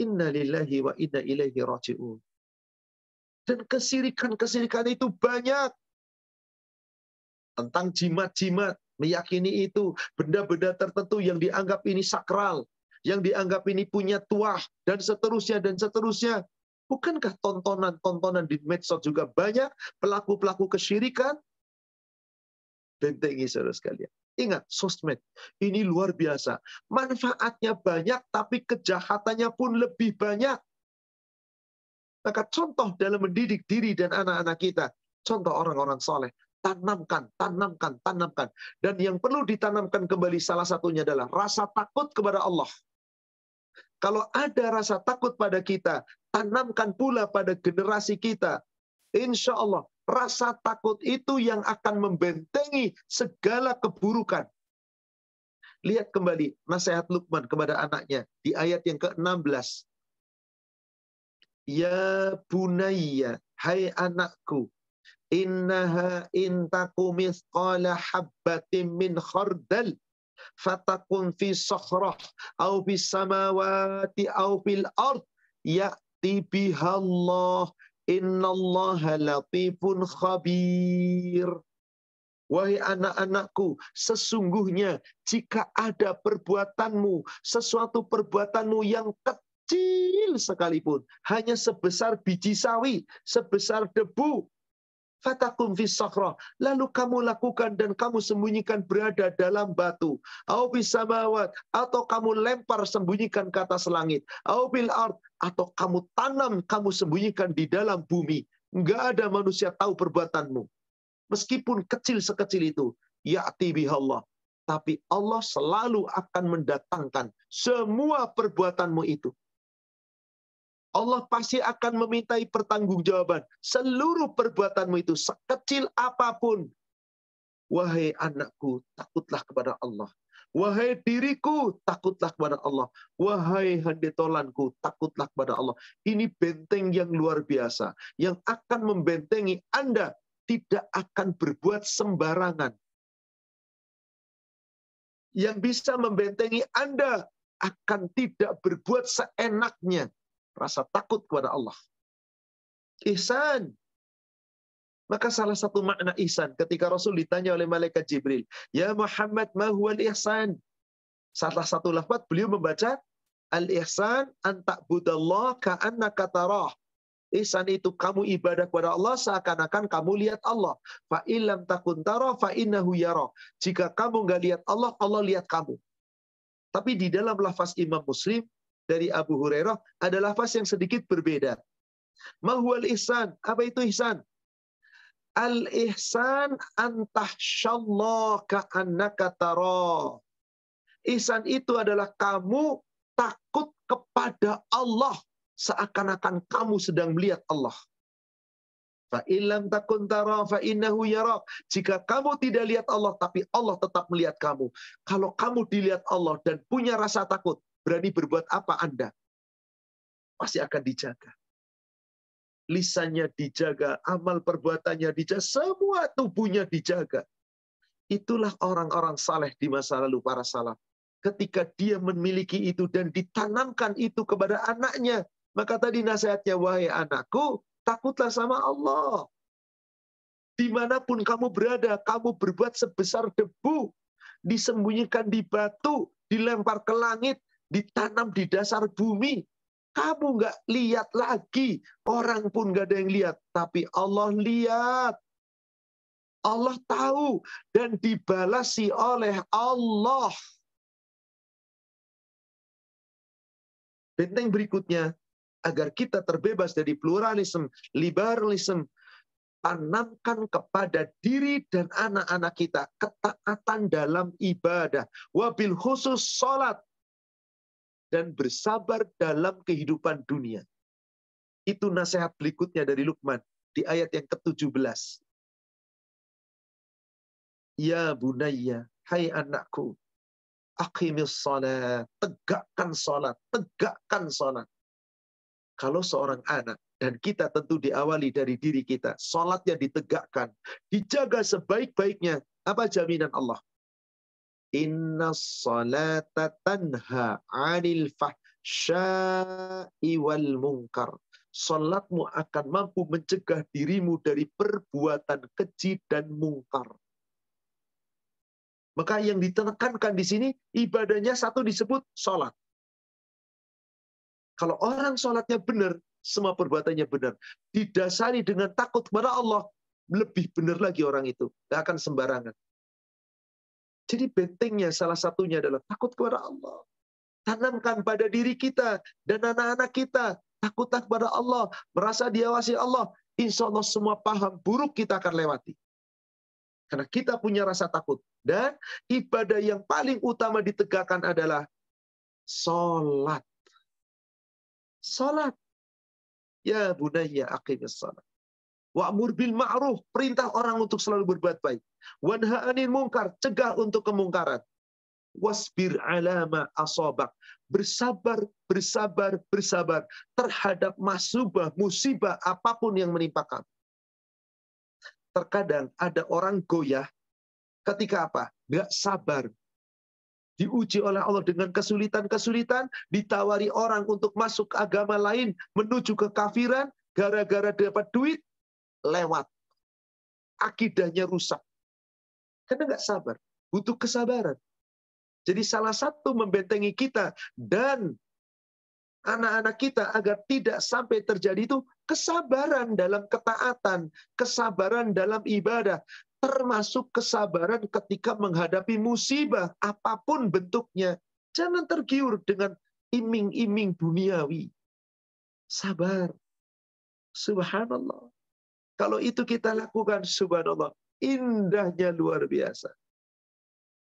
Inna lillahi wa inna ilaihi raji'un. Dan kesirikan-kesirikan itu banyak. Tentang jimat-jimat, meyakini itu benda-benda tertentu yang dianggap ini sakral, yang dianggap ini punya tuah, dan seterusnya, dan seterusnya. Bukankah tontonan-tontonan di medsos juga banyak pelaku-pelaku kesyirikan? Bentengi saudara sekalian. Ingat, sosmed ini luar biasa. Manfaatnya banyak, tapi kejahatannya pun lebih banyak. Maka contoh dalam mendidik diri dan anak-anak kita, contoh orang-orang soleh, tanamkan, tanamkan, tanamkan. Dan yang perlu ditanamkan kembali salah satunya adalah rasa takut kepada Allah. Kalau ada rasa takut pada kita, tanamkan pula pada generasi kita. Insya Allah, rasa takut itu yang akan membentengi segala keburukan. Lihat kembali nasihat Luqman kepada anaknya di ayat yang ke-16. Ya bunayya, hai anakku, innaha intaku mithqala habbatin min khardal fatakun fi sakhrah au bis samawati au fil ard ya'ti bihallah innallaha latifun khabir. Wahai anak-anakku, sesungguhnya jika ada perbuatanmu, sesuatu perbuatanmu yang kecil sekalipun, hanya sebesar biji sawi, sebesar debu, fatakum fis sakhrah, lalu kamu lakukan dan kamu sembunyikan berada dalam batu, au bis samawat, atau kamu lempar sembunyikan ke atas langit, au bil ard, atau kamu tanam kamu sembunyikan di dalam bumi. Enggak ada manusia tahu perbuatanmu. Meskipun kecil sekecil itu, ya'ti bihallah, tapi Allah selalu akan mendatangkan semua perbuatanmu itu. Allah pasti akan memintai pertanggungjawaban seluruh perbuatanmu itu, sekecil apapun. Wahai anakku, takutlah kepada Allah. Wahai diriku, takutlah kepada Allah. Wahai handetolanku, takutlah kepada Allah. Ini benteng yang luar biasa, yang akan membentengi Anda tidak akan berbuat sembarangan. Yang bisa membentengi Anda akan tidak berbuat seenaknya. Rasa takut kepada Allah. Ihsan. Maka salah satu makna ihsan ketika Rasul ditanya oleh malaikat Jibril, Ya Muhammad, ma huwal ihsan? Salah satu lafaz beliau membaca, Al-ihsan an ta'budallah ka'annaka tarah. Ihsan itu kamu ibadah kepada Allah seakan-akan kamu lihat Allah. Fa illam takun tara fa innahu yara. Jika kamu nggak lihat Allah, Allah lihat kamu. Tapi di dalam lafaz Imam Muslim dari Abu Hurairah ada lafaz yang sedikit berbeda. Ma huwal ihsan? Apa itu ihsan? Al-ihsan an tahsyallah ka'annaka tara. Ihsan itu adalah kamu takut kepada Allah seakan-akan kamu sedang melihat Allah. Fa illam takun tara fa innahu yarak. Jika kamu tidak lihat Allah tapi Allah tetap melihat kamu. Kalau kamu dilihat Allah dan punya rasa takut, berani berbuat apa Anda? Pasti akan dijaga. Lisannya dijaga, amal perbuatannya dijaga, semua tubuhnya dijaga. Itulah orang-orang saleh di masa lalu, para salaf. Ketika dia memiliki itu dan ditanamkan itu kepada anaknya, maka tadi nasihatnya, wahai anakku, takutlah sama Allah. Dimanapun kamu berada, kamu berbuat sebesar debu, disembunyikan di batu, dilempar ke langit, ditanam di dasar bumi. Kamu nggak lihat lagi, orang pun nggak ada yang lihat, tapi Allah lihat. Allah tahu dan dibalasi oleh Allah. Benteng berikutnya, agar kita terbebas dari pluralisme, liberalisme, tanamkan kepada diri dan anak-anak kita ketaatan dalam ibadah, wabil khusus sholat, dan bersabar dalam kehidupan dunia. Itu nasihat berikutnya dari Luqman di ayat yang ke-17. Ya bunayya, hai anakku, aqimis sholat, tegakkan sholat, tegakkan sholat. Kalau seorang anak, dan kita tentu diawali dari diri kita, sholatnya ditegakkan, dijaga sebaik-baiknya, apa jaminan Allah? Inna sholata tanha 'anil fahsya'i wal munkar Salatmu akan mampu mencegah dirimu dari perbuatan keji dan mungkar. Maka yang ditekankan di sini, ibadahnya satu disebut salat. Kalau orang salatnya benar, semua perbuatannya benar. Didasari dengan takut kepada Allah, lebih benar lagi orang itu. Tidak akan sembarangan. Jadi bentengnya salah satunya adalah takut kepada Allah. Tanamkan pada diri kita dan anak-anak kita. Takutlah kepada Allah. Merasa diawasi Allah. Insya Allah semua paham buruk kita akan lewati. Karena kita punya rasa takut. Dan ibadah yang paling utama ditegakkan adalah salat. Salat. Ya bunayya aqimis salat. Wa'mur bil ma'ruf, perintah orang untuk selalu berbuat baik. Wanha 'anil munkar, cegah untuk kemungkaran. Wasbir 'ala ma asabak, bersabar, bersabar, bersabar terhadap musibah apapun yang menimpa kamu. Terkadang ada orang goyah ketika apa? Nggak sabar. Diuji oleh Allah dengan kesulitan-kesulitan, ditawari orang untuk masuk ke agama lain, menuju kekafiran, gara-gara dapat duit, lewat. Akidahnya rusak. Karena nggak sabar. Butuh kesabaran. Jadi salah satu membentengi kita dan anak-anak kita agar tidak sampai terjadi itu kesabaran dalam ketaatan, kesabaran dalam ibadah, termasuk kesabaran ketika menghadapi musibah apapun bentuknya. Jangan tergiur dengan iming-iming duniawi. Sabar. Subhanallah. Kalau itu kita lakukan, subhanallah, indahnya luar biasa.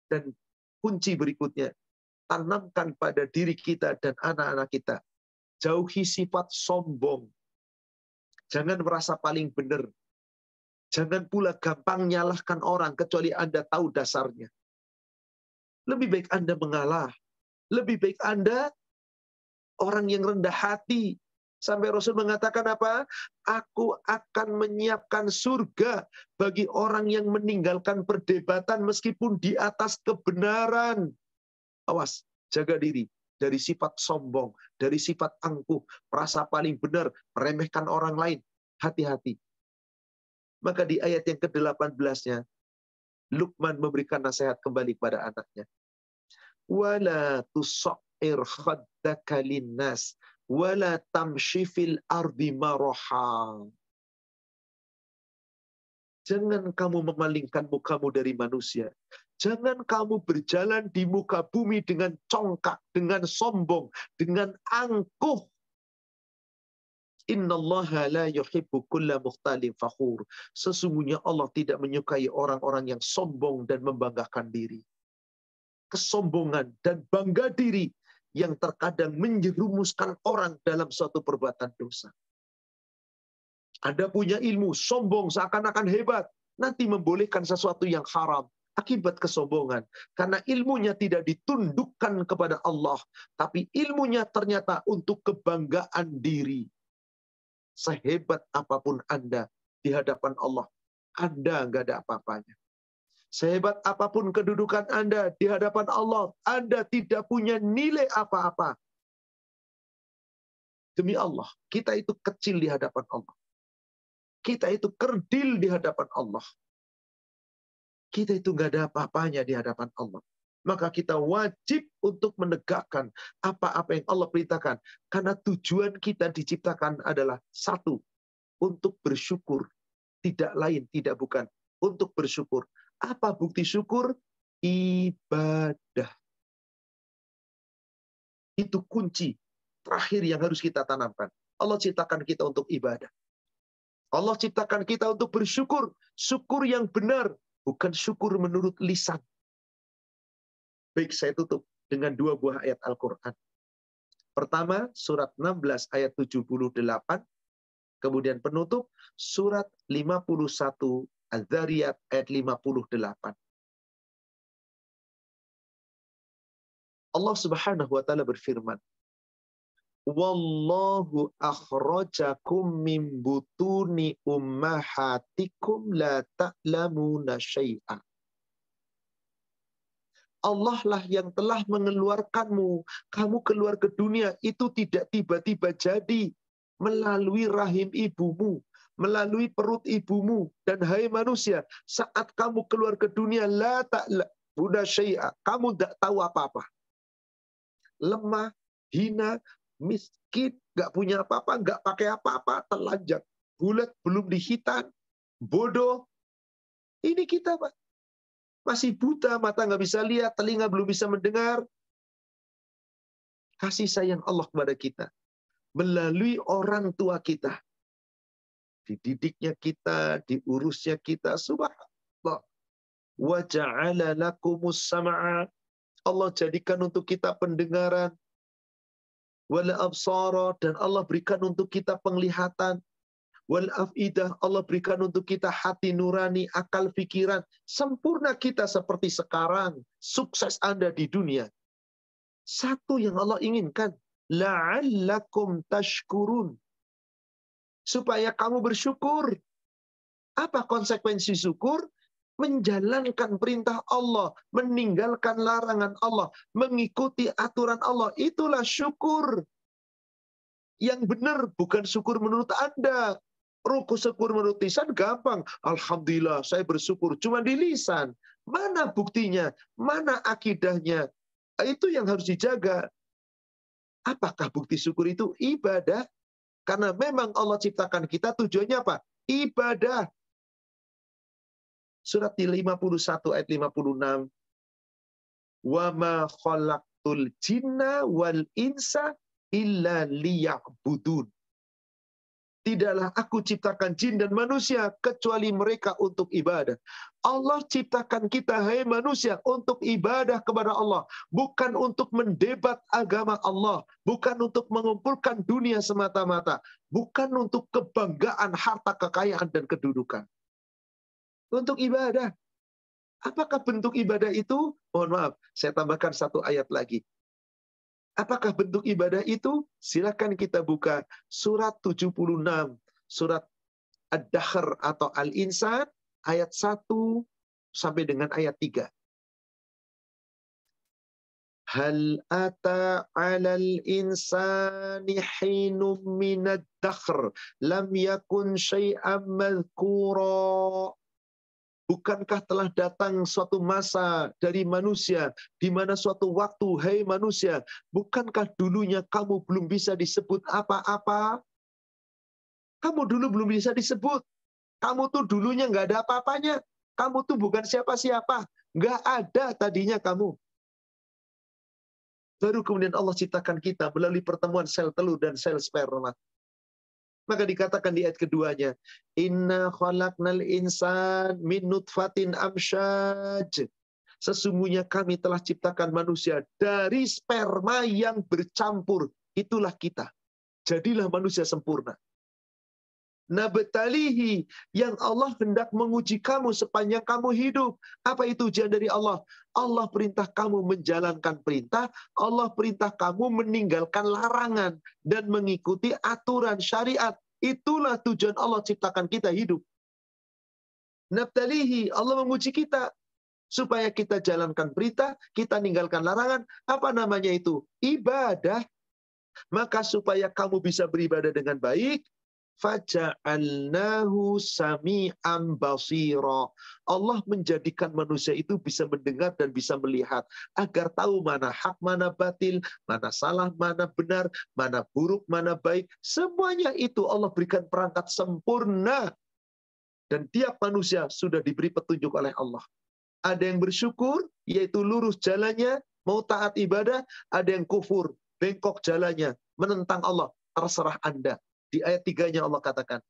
Dan kunci berikutnya, tanamkan pada diri kita dan anak-anak kita. Jauhi sifat sombong. Jangan merasa paling benar. Jangan pula gampang nyalahkan orang, kecuali Anda tahu dasarnya. Lebih baik Anda mengalah. Lebih baik Anda orang yang rendah hati. Sampai Rasul mengatakan apa? Aku akan menyiapkan surga bagi orang yang meninggalkan perdebatan meskipun di atas kebenaran. Awas, jaga diri dari sifat sombong, dari sifat angkuh, merasa paling benar, meremehkan orang lain. Hati-hati. Maka di ayat yang ke-18-nya, Luqman memberikan nasihat kembali kepada anaknya. Wala tusa'ir khaddaka linnas wala tamshi fil ardi maraha. Jangan kamu memalingkan mukamu dari manusia. Jangan kamu berjalan di muka bumi dengan congkak, dengan sombong, dengan angkuh. Innallaha la yuhibbu kulla mukhtalin fakhur. Sesungguhnya Allah tidak menyukai orang-orang yang sombong dan membanggakan diri. Kesombongan dan bangga diri yang terkadang menjerumuskan orang dalam suatu perbuatan dosa. Anda punya ilmu, sombong seakan-akan hebat, nanti membolehkan sesuatu yang haram akibat kesombongan. Karena ilmunya tidak ditundukkan kepada Allah, tapi ilmunya ternyata untuk kebanggaan diri. Sehebat apapun Anda di hadapan Allah, Anda nggak ada apa-apanya. Sehebat apapun kedudukan Anda di hadapan Allah, Anda tidak punya nilai apa-apa. Demi Allah, kita itu kecil di hadapan Allah. Kita itu kerdil di hadapan Allah. Kita itu nggak ada apa-apanya di hadapan Allah. Maka kita wajib untuk menegakkan apa-apa yang Allah perintahkan. Karena tujuan kita diciptakan adalah satu, untuk bersyukur. Tidak lain, tidak bukan. Untuk bersyukur. Apa bukti syukur? Ibadah. Itu kunci terakhir yang harus kita tanamkan. Allah ciptakan kita untuk ibadah. Allah ciptakan kita untuk bersyukur. Syukur yang benar. Bukan syukur menurut lisan. Baik, saya tutup dengan dua buah ayat Al-Quran. Pertama, surat 16 ayat 78. Kemudian penutup, surat 51 Az-Zariyat ayat 58. Allah Subhanahu wa taala berfirman, Wallahu akhrajakum min butuni ummahatikum la ta'lamuna syai'an. Allah lah yang telah mengeluarkanmu. Kamu keluar ke dunia itu tidak tiba-tiba jadi. melalui rahim ibumu, melalui perut ibumu. Dan hai manusia, saat kamu keluar ke dunia, la ta'lamuna syai'a, kamu tidak tahu apa-apa. Lemah, hina, miskin, nggak punya apa-apa, nggak pakai apa-apa, telanjang, bulat, belum dihitan, bodoh. Ini kita, Pak. Masih buta, mata nggak bisa lihat, telinga belum bisa mendengar. Kasih sayang Allah kepada kita melalui orang tua kita. Dididiknya kita, diurusnya kita. Subhanallah. Wa ja'ala lakumus sam'a. Allah jadikan untuk kita pendengaran. Wal absara, dan Allah berikan untuk kita penglihatan. Wal afidah, Allah berikan untuk kita hati nurani, akal pikiran. Sempurna kita seperti sekarang. Sukses Anda di dunia. Satu yang Allah inginkan, la'allakum tashkurun. Supaya kamu bersyukur. Apa konsekuensi syukur? Menjalankan perintah Allah, meninggalkan larangan Allah, mengikuti aturan Allah. Itulah syukur. Yang benar, bukan syukur menurut Anda. Ruku syukur menurut lisan gampang. Alhamdulillah, saya bersyukur. Cuma di lisan. Mana buktinya? Mana akidahnya? Itu yang harus dijaga. Apakah bukti syukur itu? Ibadah. Karena memang Allah ciptakan kita tujuannya apa? Ibadah. Surat 51 ayat 56. Wa ma khalaqtul jinna wal insa illa liya'budun. Tidaklah aku ciptakan jin dan manusia kecuali mereka untuk ibadah. Allah ciptakan kita, hai manusia, untuk ibadah kepada Allah. Bukan untuk mendebat agama Allah. Bukan untuk mengumpulkan dunia semata-mata. Bukan untuk kebanggaan, harta, kekayaan, dan kedudukan. Untuk ibadah. Apakah bentuk ibadah itu? Mohon maaf, saya tambahkan satu ayat lagi. Apakah bentuk ibadah itu? Silakan kita buka surat 76, surat Ad-Dahr atau Al-Insan, ayat 1 sampai dengan ayat 3. Hal ata 'alal insani hinum minad dahr lam yakun syai'an madhkura. Bukankah telah datang suatu masa dari manusia, di mana suatu waktu, hai manusia, bukankah dulunya kamu belum bisa disebut apa-apa? Kamu dulu belum bisa disebut. Kamu tuh dulunya nggak ada apa-apanya. Kamu tuh bukan siapa-siapa. Nggak ada tadinya kamu. Baru kemudian Allah ciptakan kita melalui pertemuan sel telur dan sel sperma. Maka dikatakan di ayat keduanya, Inna khalaqnal insan min nutfatin amsyaj. Sesungguhnya kami telah ciptakan manusia dari sperma yang bercampur. Itulah kita. Jadilah manusia sempurna. Nabtalihi, yang Allah hendak menguji kamu sepanjang kamu hidup. Apa itu ujian dari Allah? Allah perintah kamu menjalankan perintah, Allah perintah kamu meninggalkan larangan dan mengikuti aturan syariat. Itulah tujuan Allah ciptakan kita hidup. Nabtalihi, Allah menguji kita supaya kita jalankan perintah, kita ninggalkan larangan. Apa namanya itu? Ibadah. Maka supaya kamu bisa beribadah dengan baik, faja'alnahu sami'an basira. Allah menjadikan manusia itu bisa mendengar dan bisa melihat agar tahu mana hak, mana batil, mana salah, mana benar, mana buruk, mana baik. Semuanya itu Allah berikan perangkat sempurna. Dan tiap manusia sudah diberi petunjuk oleh Allah. Ada yang bersyukur, yaitu lurus jalannya, mau taat ibadah. Ada yang kufur, bengkok jalannya, menentang Allah. Terserah Anda. Di ayat 3-nya Allah katakan,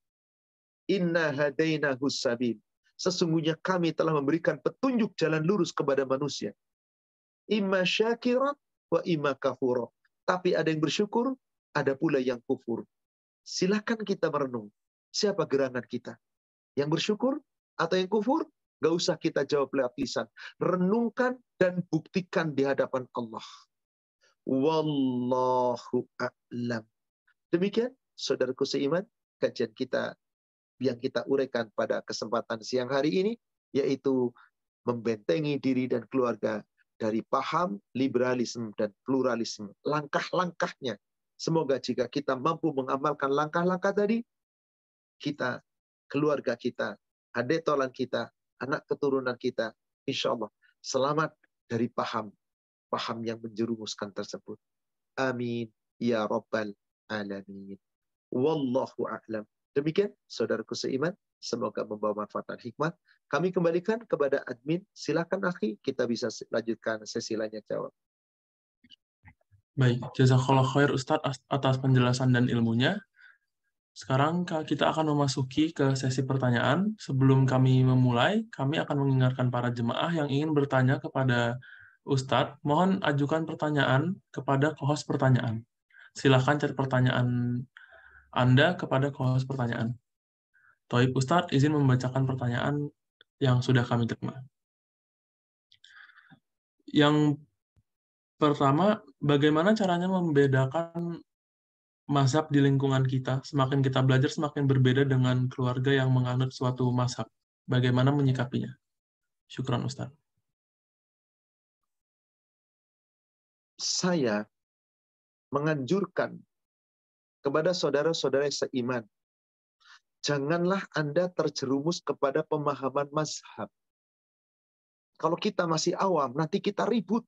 Inna hadainahu sabil. Sesungguhnya kami telah memberikan petunjuk jalan lurus kepada manusia. Imma syakirat wa imma kafura. Tapi ada yang bersyukur, ada pula yang kufur. Silakan kita merenung. Siapa gerangan kita? Yang bersyukur atau yang kufur? Gak usah kita jawab lewat lisan. Renungkan dan buktikan di hadapan Allah. Wallahu a'lam. Demikian, saudaraku seiman, kajian kita yang kita uraikan pada kesempatan siang hari ini, yaitu membentengi diri dan keluarga dari paham liberalisme dan pluralisme. Langkah-langkahnya Semoga jika kita mampu mengamalkan langkah-langkah tadi, kita, keluarga kita, adetolan kita, anak keturunan kita, insya Allah selamat dari paham yang menjerumuskan tersebut. Amin ya rabbal alamin. Wallahu a'lam. Demikian saudaraku seiman, semoga membawa manfaat dan hikmah. Kami kembalikan kepada admin. Silakan akhi, kita bisa lanjutkan sesi lainnya jawab. Baik, jazakallah khair Ustadz atas penjelasan dan ilmunya. Sekarang kita akan memasuki ke sesi pertanyaan. Sebelum kami memulai, kami akan mengingatkan para jemaah yang ingin bertanya kepada Ustadz, mohon ajukan pertanyaan kepada co-host pertanyaan. Silakan chat pertanyaan Anda kepada co-host pertanyaan. Toib Ustadz izin membacakan pertanyaan yang sudah kami terima. Yang pertama, bagaimana caranya membedakan mazhab di lingkungan kita? Semakin kita belajar, semakin berbeda dengan keluarga yang menganut suatu mazhab. Bagaimana menyikapinya? Syukran Ustaz. Saya menganjurkan kepada saudara-saudara seiman, janganlah Anda terjerumus kepada pemahaman mazhab. Kalau kita masih awam, nanti kita ribut.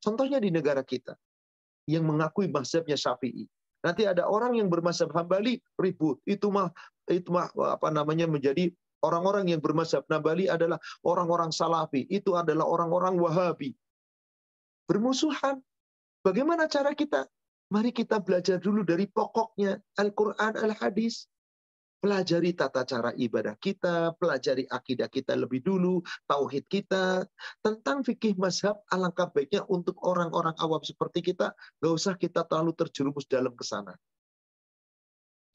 Contohnya di negara kita, yang mengakui mazhabnya Syafi'i. Nanti ada orang yang bermazhab Hambali, ribut. Itu mah menjadi orang-orang yang bermazhab Hambali adalah orang-orang Salafi. Itu adalah orang-orang Wahabi. Bermusuhan. Bagaimana cara kita? Mari kita belajar dulu dari pokoknya Al-Quran, Al-Hadis. Pelajari tata cara ibadah kita, pelajari akidah kita lebih dulu, tauhid kita. Tentang fikih mazhab, alangkah baiknya untuk orang-orang awam seperti kita, nggak usah kita terlalu terjerumus dalam kesana.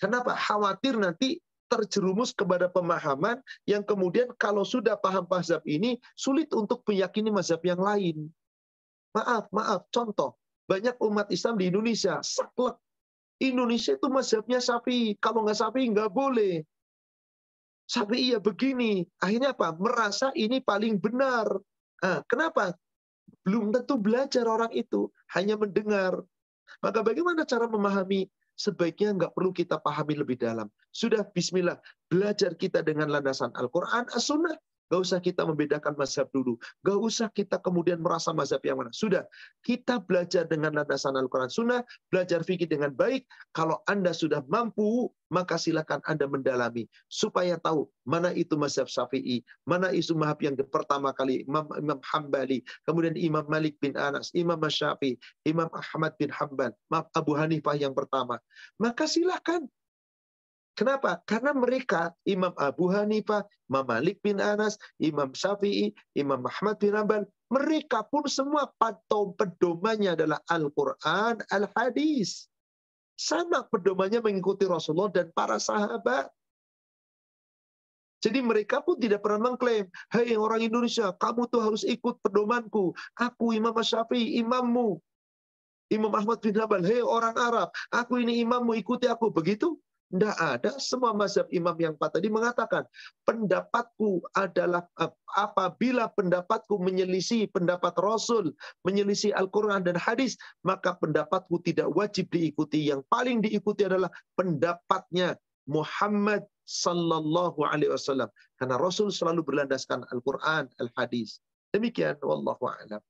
Kenapa? Khawatir nanti terjerumus kepada pemahaman yang kemudian kalau sudah paham mazhab ini, sulit untuk meyakini mazhab yang lain. Maaf, contoh. Banyak umat Islam di Indonesia, saklek. Indonesia itu mazhabnya Syafi'i. Kalau nggak Syafi'i nggak boleh. Syafi'i ya begini. Akhirnya apa? Merasa ini paling benar. Kenapa? Belum tentu belajar orang itu. Hanya mendengar. Maka bagaimana cara memahami? Sebaiknya nggak perlu kita pahami lebih dalam. Sudah bismillah. Belajar kita dengan landasan Al-Quran, As-Sunnah. Gak usah kita membedakan mazhab dulu. Gak usah kita kemudian merasa mazhab yang mana. Sudah, kita belajar dengan landasan Al-Quran Sunnah, belajar fikih dengan baik. Kalau Anda sudah mampu, maka silakan Anda mendalami. Supaya tahu mana itu mazhab Syafi'i, mana itu mazhab yang pertama kali, Imam Hambali, kemudian Imam Malik bin Anas, Imam Syafi'i, Imam Ahmad bin Hanbal, Abu Hanifah yang pertama. Maka silakan. Kenapa? Karena mereka, Imam Abu Hanifah, Imam Malik bin Anas, Imam Syafi'i, Imam Ahmad bin Hanbal, mereka pun semua pedomannya adalah Al-Quran, Al-Hadis. Sama pedomannya mengikuti Rasulullah dan para sahabat. Jadi mereka pun tidak pernah mengklaim, hei orang Indonesia, kamu tuh harus ikut pedomanku. Aku Imam Syafi'i, imammu. Imam Ahmad bin Hanbal, hei orang Arab, aku ini imammu, ikuti aku. Begitu? Tidak ada. Semua mazhab imam yang empat tadi mengatakan, pendapatku adalah apabila pendapatku menyelisih pendapat Rasul, menyelisih Al-Quran dan hadis, maka pendapatku tidak wajib diikuti. Yang paling diikuti adalah pendapatnya Muhammad sallallahu alaihi wasallam. Karena Rasul selalu berlandaskan Al-Quran, Al-Hadis. Demikian, wallahu a'lam.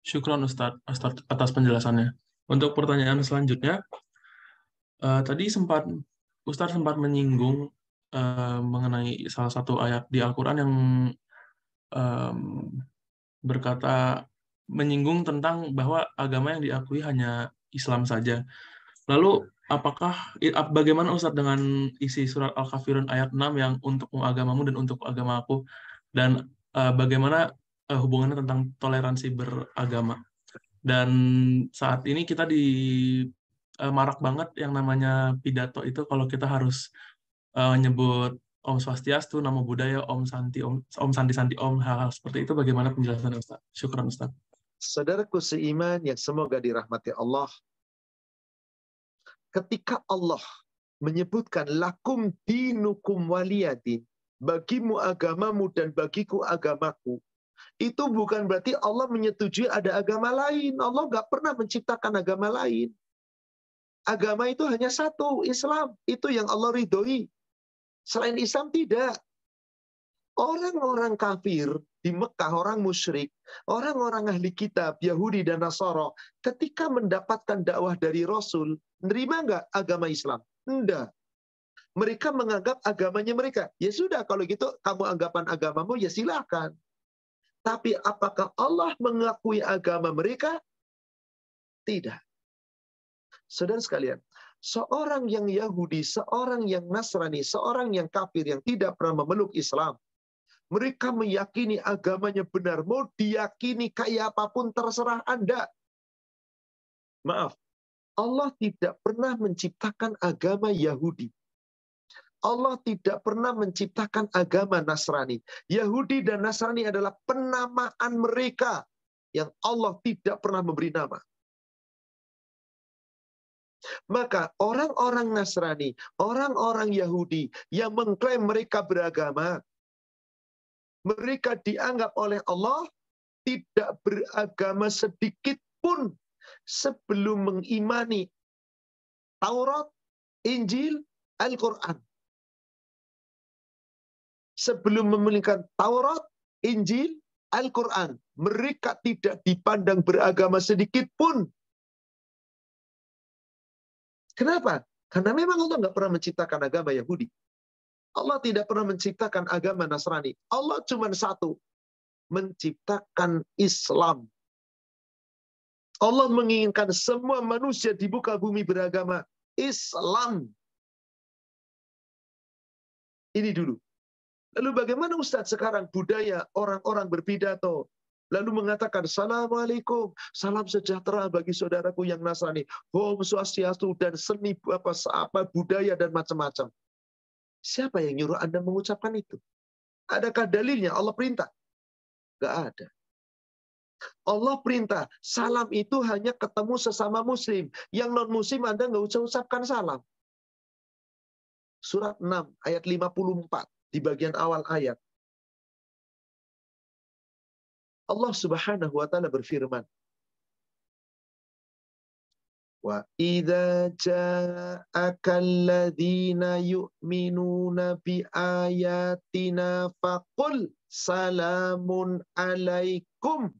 Syukron Ustadz atas penjelasannya. Untuk pertanyaan selanjutnya, tadi Ustadz sempat menyinggung mengenai salah satu ayat di Al-Quran yang berkata, menyinggung tentang bahwa agama yang diakui hanya Islam saja. Lalu, bagaimana Ustadz dengan isi surat Al-Kafirun ayat 6 yang untukmu agamamu dan untuk agamaku? Dan bagaimana hubungannya tentang toleransi beragama? Dan saat ini kita marak banget yang namanya pidato itu kalau kita harus nyebut Om Swastiastu, Namo Buddhaya, Om Santi, Om Santi, Om, hal-hal seperti itu. Bagaimana penjelasan Ustaz? Syukran Ustaz. Saudaraku seiman yang semoga dirahmati Allah, ketika Allah menyebutkan lakum dinukum waliyadin, bagimu agamamu dan bagiku agamaku, Itu bukan berarti Allah menyetujui ada agama lain. Allah nggak pernah menciptakan agama lain. Agama itu hanya satu, Islam. Itu yang Allah ridhoi. Selain Islam tidak. Orang-orang kafir di Mekah, orang musyrik, orang-orang ahli kitab, Yahudi dan Nasara, ketika mendapatkan dakwah dari Rasul, nerima nggak agama Islam? Enggak. Mereka menganggap agamanya mereka. Ya sudah, kalau gitu kamu anggapan agamamu, ya silakan. Tapi apakah Allah mengakui agama mereka? Tidak. Saudara sekalian, seorang yang Yahudi, seorang yang Nasrani, seorang yang kafir yang tidak pernah memeluk Islam, mereka meyakini agamanya benar. Mau diyakini kayak apapun terserah Anda. Maaf, Allah tidak pernah menciptakan agama Yahudi. Allah tidak pernah menciptakan agama Nasrani. Yahudi dan Nasrani adalah penamaan mereka yang Allah tidak pernah memberi nama. Maka orang-orang Nasrani, orang-orang Yahudi yang mengklaim mereka beragama, mereka dianggap oleh Allah tidak beragama sedikit pun sebelum mengimani Taurat, Injil, Al-Quran. Sebelum memiliki Taurat, Injil, Al-Quran, mereka tidak dipandang beragama sedikit pun. Kenapa? Karena memang Allah nggak pernah menciptakan agama Yahudi. Allah tidak pernah menciptakan agama Nasrani. Allah cuma satu, menciptakan Islam. Allah menginginkan semua manusia di muka bumi beragama Islam. Ini dulu. Lalu bagaimana Ustadz sekarang budaya orang-orang berpidato, lalu mengatakan Assalamualaikum, salam sejahtera bagi saudaraku yang Nasrani, Om Swastiastu, dan seni apa budaya dan macam-macam. Siapa yang nyuruh Anda mengucapkan itu? Adakah dalilnya? Allah perintah? Gak ada. Allah perintah, salam itu hanya ketemu sesama muslim. Yang non-muslim Anda nggak usah ucapkan salam. Surat 6 ayat 54 di bagian awal ayat. Allah Subhanahu wa taala berfirman, wa idza ja'akal ladzina yu'minuna bi ayatina faqul salamun alaikum.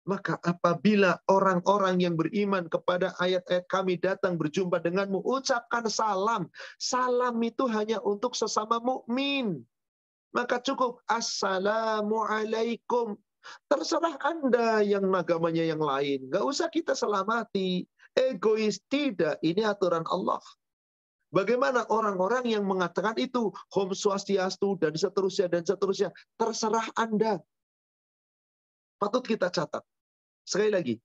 Maka apabila orang-orang yang beriman kepada ayat-ayat kami datang berjumpa denganmu, ucapkan salam. Salam itu hanya untuk sesama mukmin. Maka cukup Assalamualaikum. Terserah Anda yang agamanya yang lain. Gak usah kita selamati. Egois tidak. Ini aturan Allah. Bagaimana orang-orang yang mengatakan itu Om Swastiastu dan seterusnya dan seterusnya. Terserah Anda. Patut kita catat. Sekali lagi,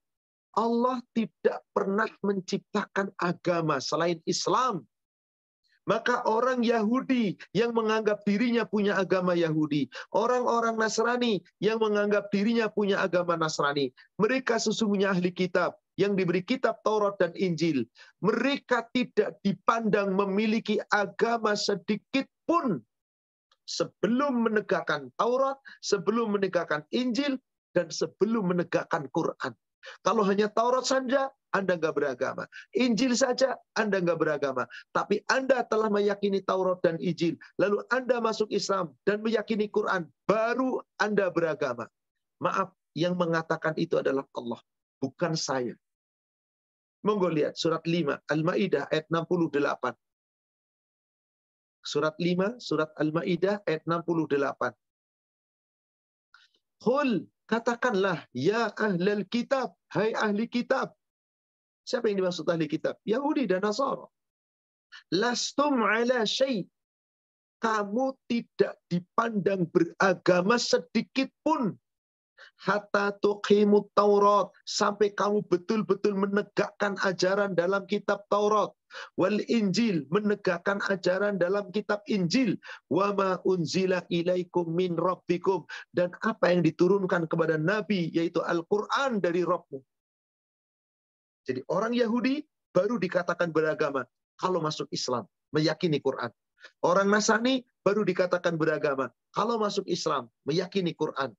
Allah tidak pernah menciptakan agama selain Islam. Maka orang Yahudi yang menganggap dirinya punya agama Yahudi, orang-orang Nasrani yang menganggap dirinya punya agama Nasrani, mereka sesungguhnya ahli kitab yang diberi kitab Taurat dan Injil. Mereka tidak dipandang memiliki agama sedikit pun sebelum menegakkan Taurat, sebelum menegakkan Injil, dan sebelum menegakkan Quran. Kalau hanya Taurat saja, Anda nggak beragama. Injil saja, Anda nggak beragama. Tapi Anda telah meyakini Taurat dan Injil. Lalu Anda masuk Islam dan meyakini Quran. Baru Anda beragama. Maaf, yang mengatakan itu adalah Allah. Bukan saya. Monggo lihat surat 5, Al-Ma'idah ayat 68. Surat 5, surat Al-Ma'idah ayat 68. Qul, katakanlah, ya ahlal kitab, hai ahli kitab. Siapa yang dimaksud ahli kitab? Yahudi dan Nasara. Lastum ala syai'. Kamu tidak dipandang beragama sedikit pun. Hatta tuqimut Taurat. Sampai kamu betul-betul menegakkan ajaran dalam kitab Taurat. Wal Injil. Menegakkan ajaran dalam kitab Injil. Wa ma unzila ilaikum min rabbikum. Dan apa yang diturunkan kepada Nabi, yaitu Al-Quran dari Rabbmu. Jadi orang Yahudi baru dikatakan beragama kalau masuk Islam, meyakini Quran. Orang Nasrani baru dikatakan beragama. Kalau masuk Islam, meyakini Quran.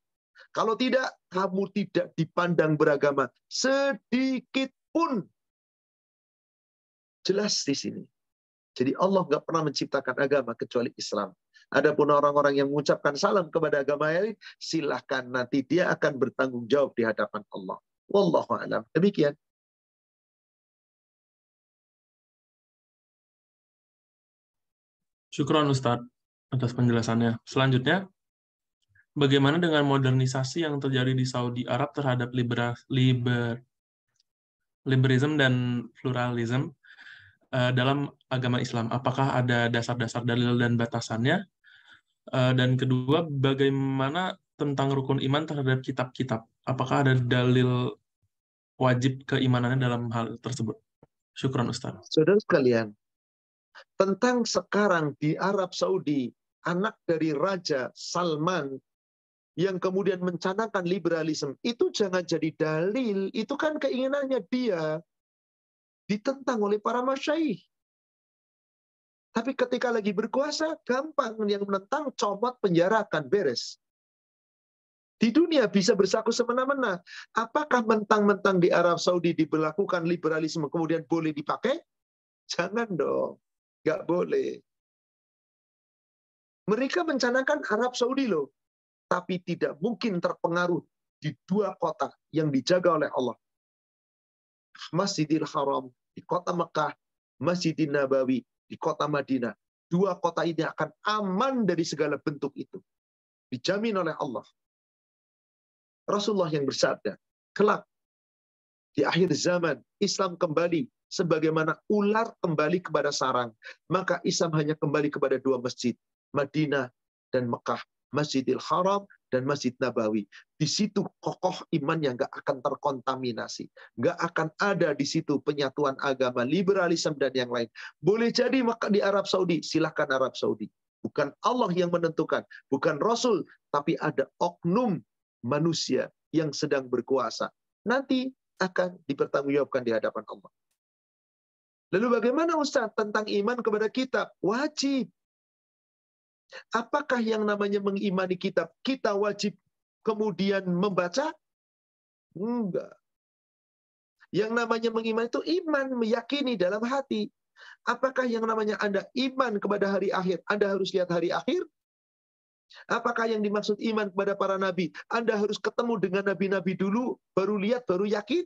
Kalau tidak, kamu tidak dipandang beragama sedikit pun. Jelas di sini. Jadi Allah nggak pernah menciptakan agama kecuali Islam. Adapun orang-orang yang mengucapkan salam kepada agama lain, silahkan, nanti dia akan bertanggung jawab di hadapan Allah. Wallahu a'lam. Demikian. Syukron Ustadz atas penjelasannya. Selanjutnya, bagaimana dengan modernisasi yang terjadi di Saudi Arab terhadap liberalism dan pluralism dalam agama Islam? Apakah ada dasar-dasar dalil dan batasannya? Dan kedua, bagaimana tentang rukun iman terhadap kitab-kitab? Apakah ada dalil wajib keimanannya dalam hal tersebut? Syukron Ustaz. Saudara sekalian, tentang sekarang di Arab Saudi, anak dari Raja Salman yang kemudian mencanangkan liberalisme, itu jangan jadi dalil, itu kan keinginannya dia, ditentang oleh para masyaikh. Tapi ketika lagi berkuasa, gampang, yang menentang comot, penjarakan, beres. Di dunia bisa bersaku semena-mena. Apakah mentang-mentang di Arab Saudi diberlakukan liberalisme kemudian boleh dipakai? Jangan dong. Nggak boleh. Mereka mencanangkan Arab Saudi loh. Tapi tidak mungkin terpengaruh di dua kota yang dijaga oleh Allah. Masjidil Haram di kota Mekah, Masjidil Nabawi di kota Madinah. Dua kota ini akan aman dari segala bentuk itu. Dijamin oleh Allah. Rasulullah yang bersabda, kelak di akhir zaman Islam kembali sebagaimana ular kembali kepada sarang. Maka Islam hanya kembali kepada dua masjid, Madinah dan Mekah. Masjidil Haram dan Masjid Nabawi. Di situ kokoh iman yang nggak akan terkontaminasi. Nggak akan ada di situ penyatuan agama, liberalisme, dan yang lain. Boleh jadi maka di Arab Saudi, silahkan Arab Saudi. Bukan Allah yang menentukan, bukan Rasul, tapi ada oknum manusia yang sedang berkuasa. Nanti akan dipertanggungjawabkan di hadapan Allah. Lalu bagaimana Ustaz tentang iman kepada kitab? Wajib. Apakah yang namanya mengimani kitab, kita wajib kemudian membaca? Enggak. Yang namanya mengimani itu iman, meyakini dalam hati. Apakah yang namanya Anda iman kepada hari akhir, Anda harus lihat hari akhir? Apakah yang dimaksud iman kepada para nabi, Anda harus ketemu dengan nabi-nabi dulu, baru lihat, baru yakin?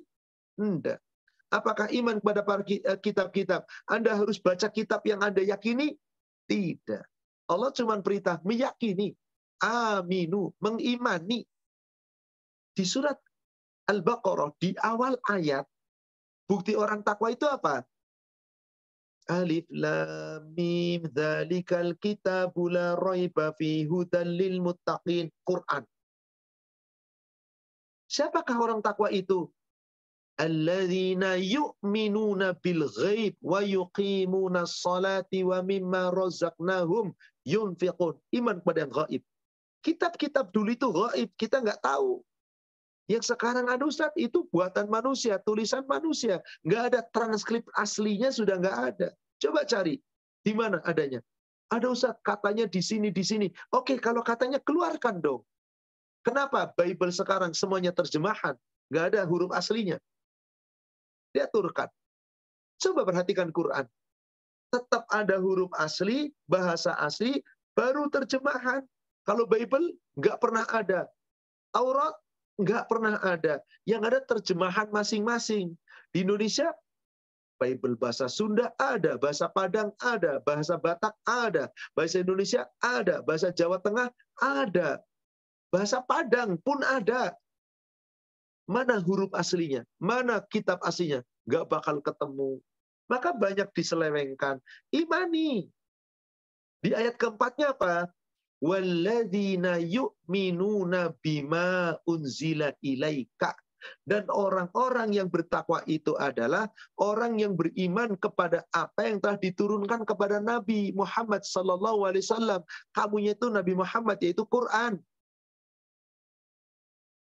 Enggak. Apakah iman kepada para kitab-kitab, Anda harus baca kitab yang Anda yakini? Tidak. Allah cuma perintah meyakini, aminu, mengimani. Di surat Al-Baqarah, di awal ayat, bukti orang takwa itu apa? Alif lam mim dzalikal kitabu la raiba fihi hudan lil muttaqin. Quran. Siapakah orang takwa itu? Alladzina yu'minuna bil ghaib wa yuqimuna sholati wa mimma razaqnahum yunfiqun. Iman kepada yang gaib. Kitab-kitab dulu itu gaib, kita nggak tahu. Yang sekarang ada Ustaz, itu buatan manusia, tulisan manusia. Nggak ada transkrip aslinya, sudah nggak ada. Coba cari, di mana adanya? Ada Ustaz, katanya di sini, di sini. Oke, kalau katanya keluarkan dong. Kenapa Bible sekarang semuanya terjemahan? Nggak ada huruf aslinya. Diaturkan. Coba perhatikan Quran. Tetap ada huruf asli, bahasa asli, baru terjemahan. Kalau Bible nggak pernah ada. Taurat nggak pernah ada. Yang ada terjemahan masing-masing. Di Indonesia, Bible bahasa Sunda ada, bahasa Padang ada, bahasa Batak ada, bahasa Indonesia ada, bahasa Jawa Tengah ada, bahasa Padang pun ada. Mana huruf aslinya? Mana kitab aslinya? Nggak bakal ketemu. Maka banyak diselewengkan. Imani. Di ayat keempatnya apa? Walladzina yu'minuna bima unzila ilaika. Dan orang-orang yang bertakwa itu adalah orang yang beriman kepada apa yang telah diturunkan kepada Nabi Muhammad SAW. Kamunya itu Nabi Muhammad, yaitu Quran.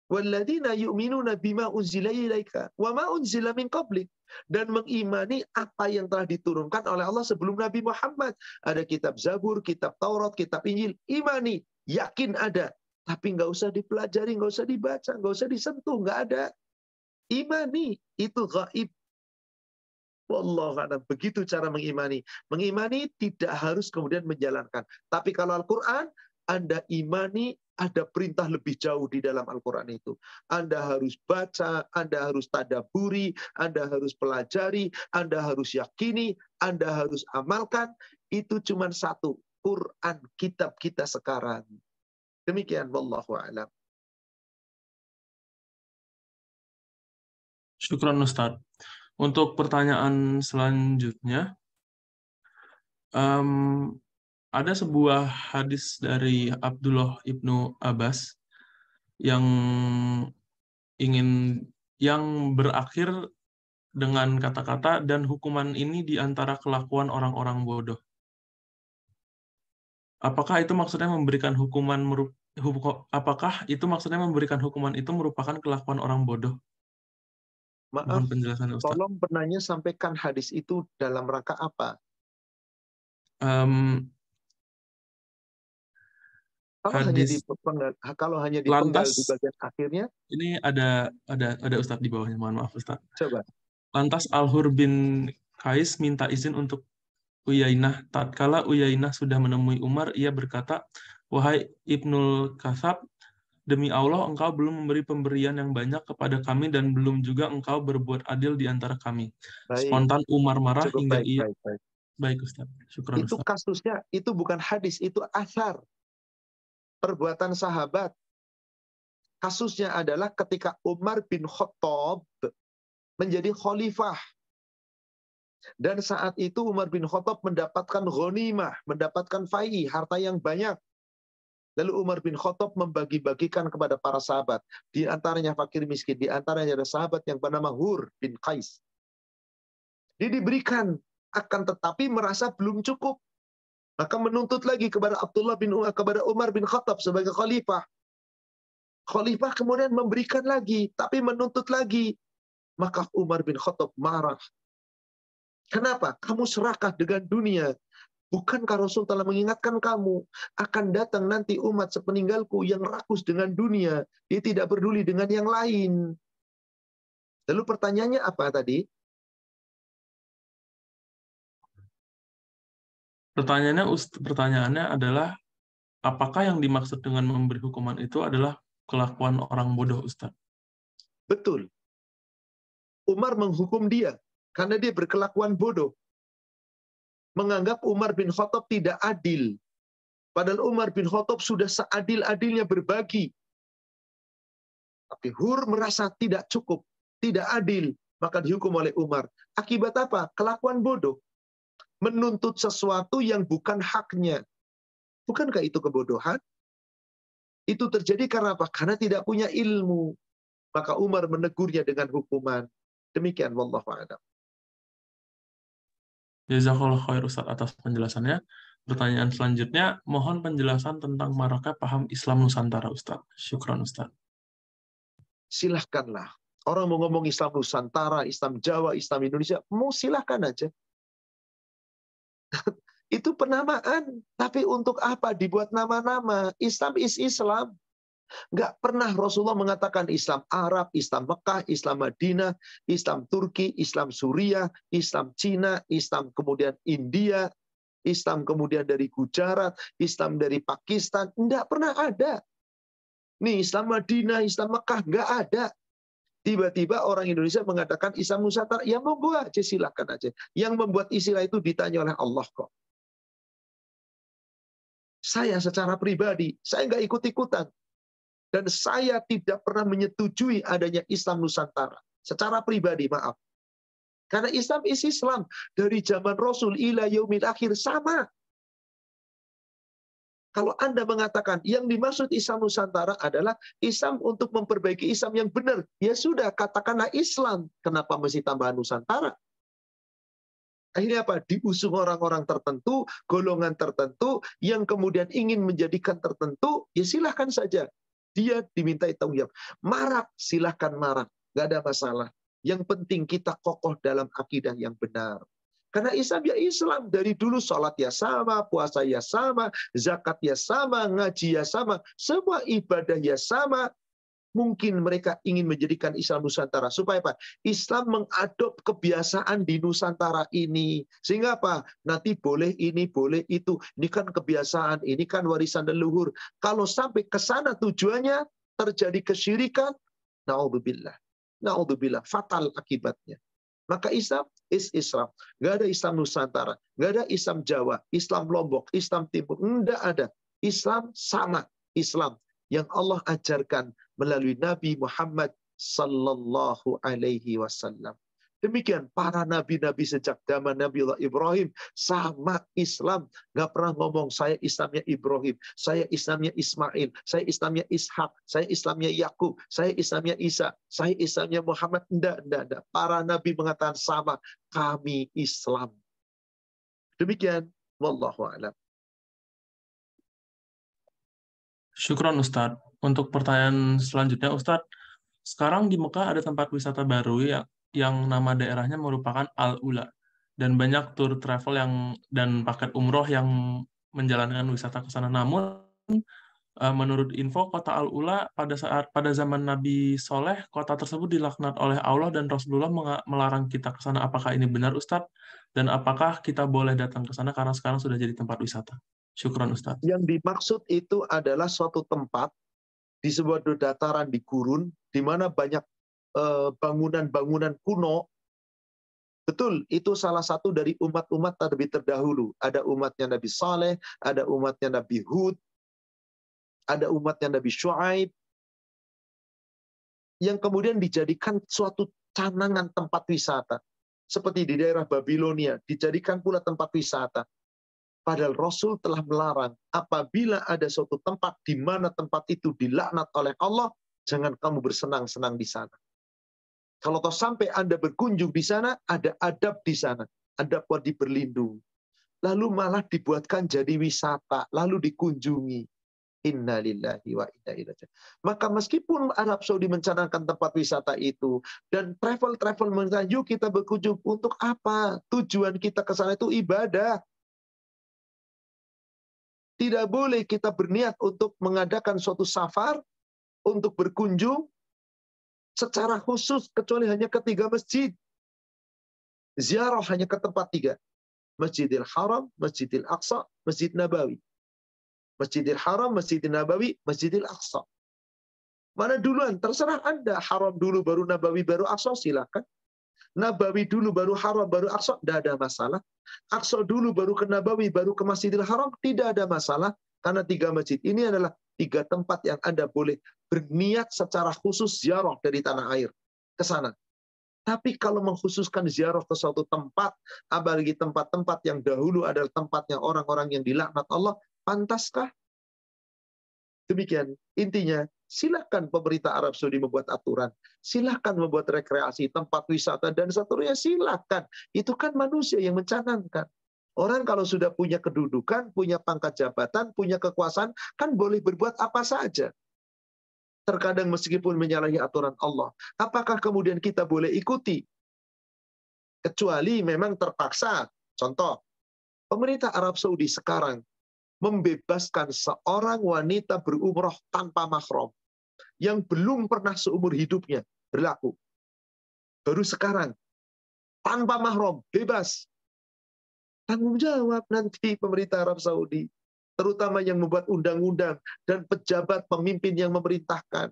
Walladzina yu'minuna bima unzila ilaika wa ma unzila min qablik. Dan mengimani apa yang telah diturunkan oleh Allah sebelum Nabi Muhammad. Ada kitab Zabur, kitab Taurat, kitab Injil. Imani, yakin ada. Tapi nggak usah dipelajari, nggak usah dibaca, nggak usah disentuh, nggak ada. Imani, itu gaib. Wallahu a'lam. Begitu cara mengimani. Mengimani tidak harus kemudian menjalankan. Tapi kalau Al-Quran, Anda imani, ada perintah lebih jauh di dalam Al-Quran itu. Anda harus baca, Anda harus tadaburi, Anda harus pelajari, Anda harus yakini, Anda harus amalkan. Itu cuma satu. Quran, kitab kita sekarang. Demikian. Wallahu a'lam. Syukran Ustaz. Untuk pertanyaan selanjutnya, ada sebuah hadis dari Abdullah ibnu Abbas yang berakhir dengan kata-kata dan hukuman ini di antara kelakuan orang-orang bodoh. Apakah itu maksudnya memberikan hukuman itu merupakan kelakuan orang bodoh? Maaf, Mohon penjelasan Ustaz. tolong penanya sampaikan hadis itu dalam rangka apa? Kalau hanya dipenggal di bagian akhirnya, ini ada Ustadz di bawahnya, mohon maaf Ustadz. Coba. Lantas Al-Hur bin Qais minta izin untuk Uyainah. Tatkala Uyainah sudah menemui Umar, ia berkata, "Wahai Ibnul Katsab, demi Allah engkau belum memberi pemberian yang banyak kepada kami dan belum juga engkau berbuat adil di antara kami." Baik. Spontan Umar marah. Cukup hingga baik, ia baik. Baik Ustaz. Syukran Itu Ustaz. kasusnya, itu bukan hadis, itu asar. Perbuatan sahabat. Kasusnya adalah ketika Umar bin Khattab menjadi khalifah. Dan saat itu Umar bin Khattab mendapatkan ghanimah, mendapatkan fai'i, harta yang banyak. Lalu Umar bin Khattab membagi-bagikan kepada para sahabat. Di antaranya fakir miskin, di antaranya ada sahabat yang bernama Hur bin Qais. Dia diberikan, akan tetapi merasa belum cukup. Maka menuntut lagi kepada kepada Umar bin Khattab sebagai khalifah. Khalifah kemudian memberikan lagi, tapi menuntut lagi. Maka Umar bin Khattab marah. Kenapa? Kamu serakah dengan dunia. Bukankah Rasul telah mengingatkan kamu, akan datang nanti umat sepeninggalku yang rakus dengan dunia. Dia tidak peduli dengan yang lain. Lalu pertanyaannya apa tadi? Pertanyaannya adalah, apakah yang dimaksud dengan memberi hukuman itu adalah kelakuan orang bodoh, Ustaz? Betul. Umar menghukum dia karena dia berkelakuan bodoh. Menganggap Umar bin Khattab tidak adil. Padahal Umar bin Khattab sudah seadil-adilnya berbagi. Tapi Hur merasa tidak cukup, tidak adil, maka dihukum oleh Umar. Akibat apa? Kelakuan bodoh. Menuntut sesuatu yang bukan haknya. Bukankah itu kebodohan? Itu terjadi karena apa? Karena tidak punya ilmu. Maka Umar menegurnya dengan hukuman. Demikian, wallahu a'lam. Jazakallah khair Ustaz atas penjelasannya. Pertanyaan selanjutnya, mohon penjelasan tentang maraknya paham Islam Nusantara, Ustaz. Syukran, Ustaz. Silahkanlah. Orang mau ngomong Islam Nusantara, Islam Jawa, Islam Indonesia, mau silahkan aja. Itu penamaan. Tapi untuk apa dibuat nama-nama? Islam is Islam. Nggak pernah Rasulullah mengatakan Islam Arab, Islam Mekah, Islam Madinah, Islam Turki, Islam Suriah, Islam Cina, Islam kemudian India, Islam kemudian dari Gujarat, Islam dari Pakistan. Nggak pernah ada. Nih Islam Madinah, Islam Mekah, nggak ada. Tiba-tiba orang Indonesia mengatakan Islam Nusantara. Ya monggo aja, silakan aja. Yang membuat istilah itu ditanya oleh Allah kok. Saya secara pribadi, saya nggak ikut-ikutan. Dan saya tidak pernah menyetujui adanya Islam Nusantara. Secara pribadi, maaf. Karena Islam is Islam. Dari zaman Rasul ila yaumil akhir sama. Kalau Anda mengatakan yang dimaksud Islam Nusantara adalah Islam untuk memperbaiki Islam yang benar. Ya sudah, katakanlah Islam. Kenapa mesti tambahan Nusantara? Akhirnya apa? Diusung orang-orang tertentu, golongan tertentu, yang kemudian ingin menjadikan tertentu, ya silahkan saja. dia dimintai tanggung jawab. Marak, silahkan marak. Nggak ada masalah. Yang penting kita kokoh dalam akidah yang benar. Karena Islam ya Islam. Dari dulu sholat ya sama, puasa ya sama, zakat ya sama, ngaji ya sama. Semua ibadah ya sama. Mungkin mereka ingin menjadikan Islam Nusantara. Supaya apa? Islam mengadop kebiasaan di Nusantara ini. Sehingga apa? Nanti boleh ini, boleh itu. Ini kan kebiasaan, ini kan warisan leluhur. Kalau sampai ke sana tujuannya terjadi kesyirikan, na'udzubillah. Na'udzubillah. Fatal akibatnya. Maka Islam is Islam. Nggak ada Islam Nusantara. Nggak ada Islam Jawa, Islam Lombok, Islam Timur. Nggak ada. Islam sama. Islam yang Allah ajarkan melalui Nabi Muhammad sallallahu alaihi wasallam. Demikian para nabi-nabi sejak zaman Nabiullah Ibrahim sama Islam. Nggak pernah ngomong saya Islamnya Ibrahim, saya Islamnya Ismail, saya Islamnya Ishak, saya Islamnya Yakub, saya Islamnya Isa, saya Islamnya Muhammad. Enggak. Para nabi mengatakan sama, kami Islam. Demikian, wallahu a'lam. Syukron Ustadz. Untuk pertanyaan selanjutnya Ustadz, sekarang di Mekah ada tempat wisata baru yang nama daerahnya merupakan Al-Ula. Dan banyak tour travel dan paket umroh yang menjalankan wisata ke sana. Namun, menurut info, kota Al-Ula pada zaman Nabi Soleh, kota tersebut dilaknat oleh Allah dan Rasulullah melarang kita ke sana. Apakah ini benar Ustadz? Dan apakah kita boleh datang ke sana karena sekarang sudah jadi tempat wisata? Syukron Ustadz. Yang dimaksud itu adalah suatu tempat di sebuah dataran di gurun, di mana banyak bangunan-bangunan kuno. Betul, itu salah satu dari umat-umat terlebih terdahulu. Ada umatnya Nabi Saleh, ada umatnya Nabi Hud, ada umatnya Nabi Syuaib, yang kemudian dijadikan suatu canangan tempat wisata. Seperti di daerah Babilonia, dijadikan pula tempat wisata. Padahal Rasul telah melarang, apabila ada suatu tempat di mana tempat itu dilaknat oleh Allah, jangan kamu bersenang-senang di sana. Kalau kau sampai Anda berkunjung di sana, ada adab di sana. Adab wajib berlindung. Lalu malah dibuatkan jadi wisata, lalu dikunjungi. Innalillahi wa inna ilaihi raji'un. Maka meskipun Arab Saudi mencanangkan tempat wisata itu, dan travel mengatakan, yuk kita berkunjung, untuk apa? Tujuan kita ke sana itu ibadah. Tidak boleh kita berniat untuk mengadakan suatu safar, untuk berkunjung secara khusus, kecuali hanya ke 3 masjid. Ziarah hanya ke tempat 3. Masjidil Haram, Masjidil Aqsa, Masjid Nabawi. Masjidil Haram, Masjidil Nabawi, Masjidil Aqsa. Mana duluan? Terserah Anda. Haram dulu, baru Nabawi, baru Aqsa, silakan. Nabawi dulu, baru Haram, baru Aqsa, tidak ada masalah. Aqsa dulu, baru ke Nabawi, baru ke Masjidil Haram, tidak ada masalah. Karena 3 masjid ini adalah 3 tempat yang Anda boleh berniat secara khusus ziarah dari tanah air ke sana. Tapi kalau mengkhususkan ziarah ke suatu tempat, apalagi tempat-tempat yang dahulu adalah tempatnya orang-orang yang dilaknat Allah, pantaskah? Demikian intinya, silakan pemerintah Arab Saudi membuat aturan, silakan membuat rekreasi, tempat wisata dan seterusnya, silakan. Itu kan manusia yang mencanangkan. Orang kalau sudah punya kedudukan, punya pangkat jabatan, punya kekuasaan, kan boleh berbuat apa saja. Terkadang meskipun menyalahi aturan Allah. Apakah kemudian kita boleh ikuti? Kecuali memang terpaksa. Contoh, pemerintah Arab Saudi sekarang membebaskan seorang wanita berumrah tanpa mahram yang belum pernah seumur hidupnya berlaku. Baru sekarang, tanpa mahram, bebas. Tanggung jawab nanti pemerintah Arab Saudi, terutama yang membuat undang-undang dan pejabat pemimpin yang memerintahkan.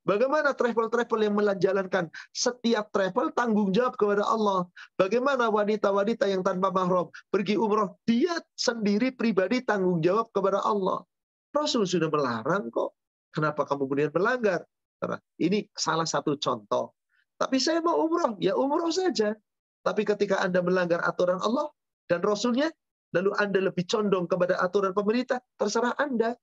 Bagaimana travel-travel yang menjalankan setiap travel tanggung jawab kepada Allah. Bagaimana wanita-wanita yang tanpa mahram pergi umroh, dia sendiri pribadi tanggung jawab kepada Allah. Rasul sudah melarang kok. Kenapa kamu kemudian melanggar? Karena ini salah satu contoh. Tapi saya mau umroh, ya umroh saja. Tapi ketika Anda melanggar aturan Allah dan Rasulnya, lalu Anda lebih condong kepada aturan pemerintah, terserah Anda.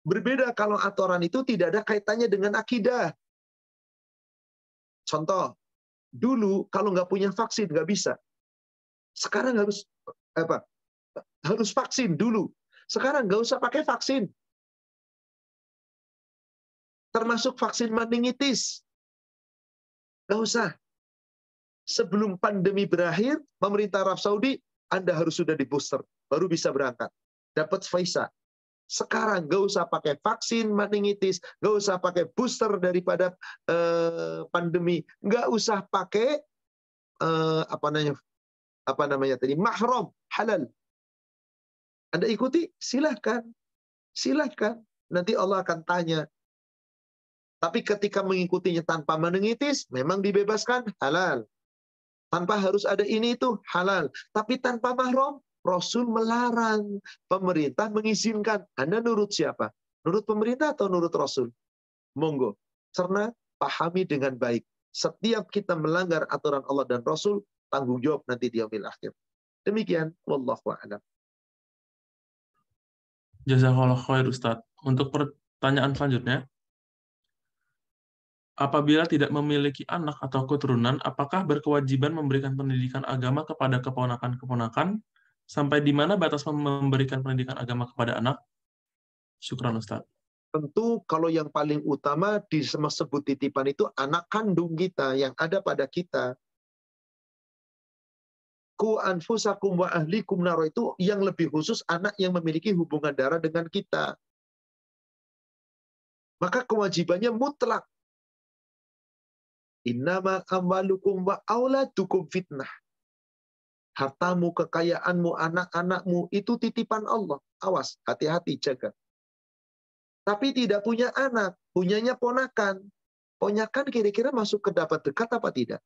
Berbeda kalau aturan itu tidak ada kaitannya dengan akidah. Contoh, dulu kalau nggak punya vaksin nggak bisa. Sekarang harus apa? Harus vaksin dulu. Sekarang nggak usah pakai vaksin. Termasuk vaksin meningitis. Nggak usah. Sebelum pandemi berakhir, pemerintah Arab Saudi, Anda harus sudah di booster, baru bisa berangkat. Dapat visa. Sekarang nggak usah pakai vaksin meningitis, nggak usah pakai booster daripada pandemi, nggak usah pakai apa namanya tadi, mahram, halal. Anda ikuti, silahkan. Silahkan. Nanti Allah akan tanya. Tapi ketika mengikutinya tanpa meningitis, memang dibebaskan, halal. Tanpa harus ada ini itu, halal. Tapi tanpa mahram, Rasul melarang. Pemerintah mengizinkan. Anda nurut siapa? Nurut pemerintah atau nurut Rasul? Monggo. Karena pahami dengan baik. Setiap kita melanggar aturan Allah dan Rasul, tanggung jawab nanti di yaumil akhir. Demikian, wallahu a'lam. Jazakallah khair Ustaz. Untuk pertanyaan selanjutnya, apabila tidak memiliki anak atau keturunan, apakah berkewajiban memberikan pendidikan agama kepada keponakan-keponakan? Sampai di mana batas memberikan pendidikan agama kepada anak? Syukran Ustaz. Tentu kalau yang paling utama disebut titipan itu anak kandung kita yang ada pada kita. Ku anfusakum wa ahlikum naro itu yang lebih khusus anak yang memiliki hubungan darah dengan kita. Maka kewajibannya mutlak. Innama amwalukum wa auladukum fitnah. Hartamu, kekayaanmu, anak-anakmu itu titipan Allah. Awas, hati-hati, jaga. Tapi tidak punya anak, punyanya ponakan. Ponakan kira-kira masuk ke dapat dekat apa tidak?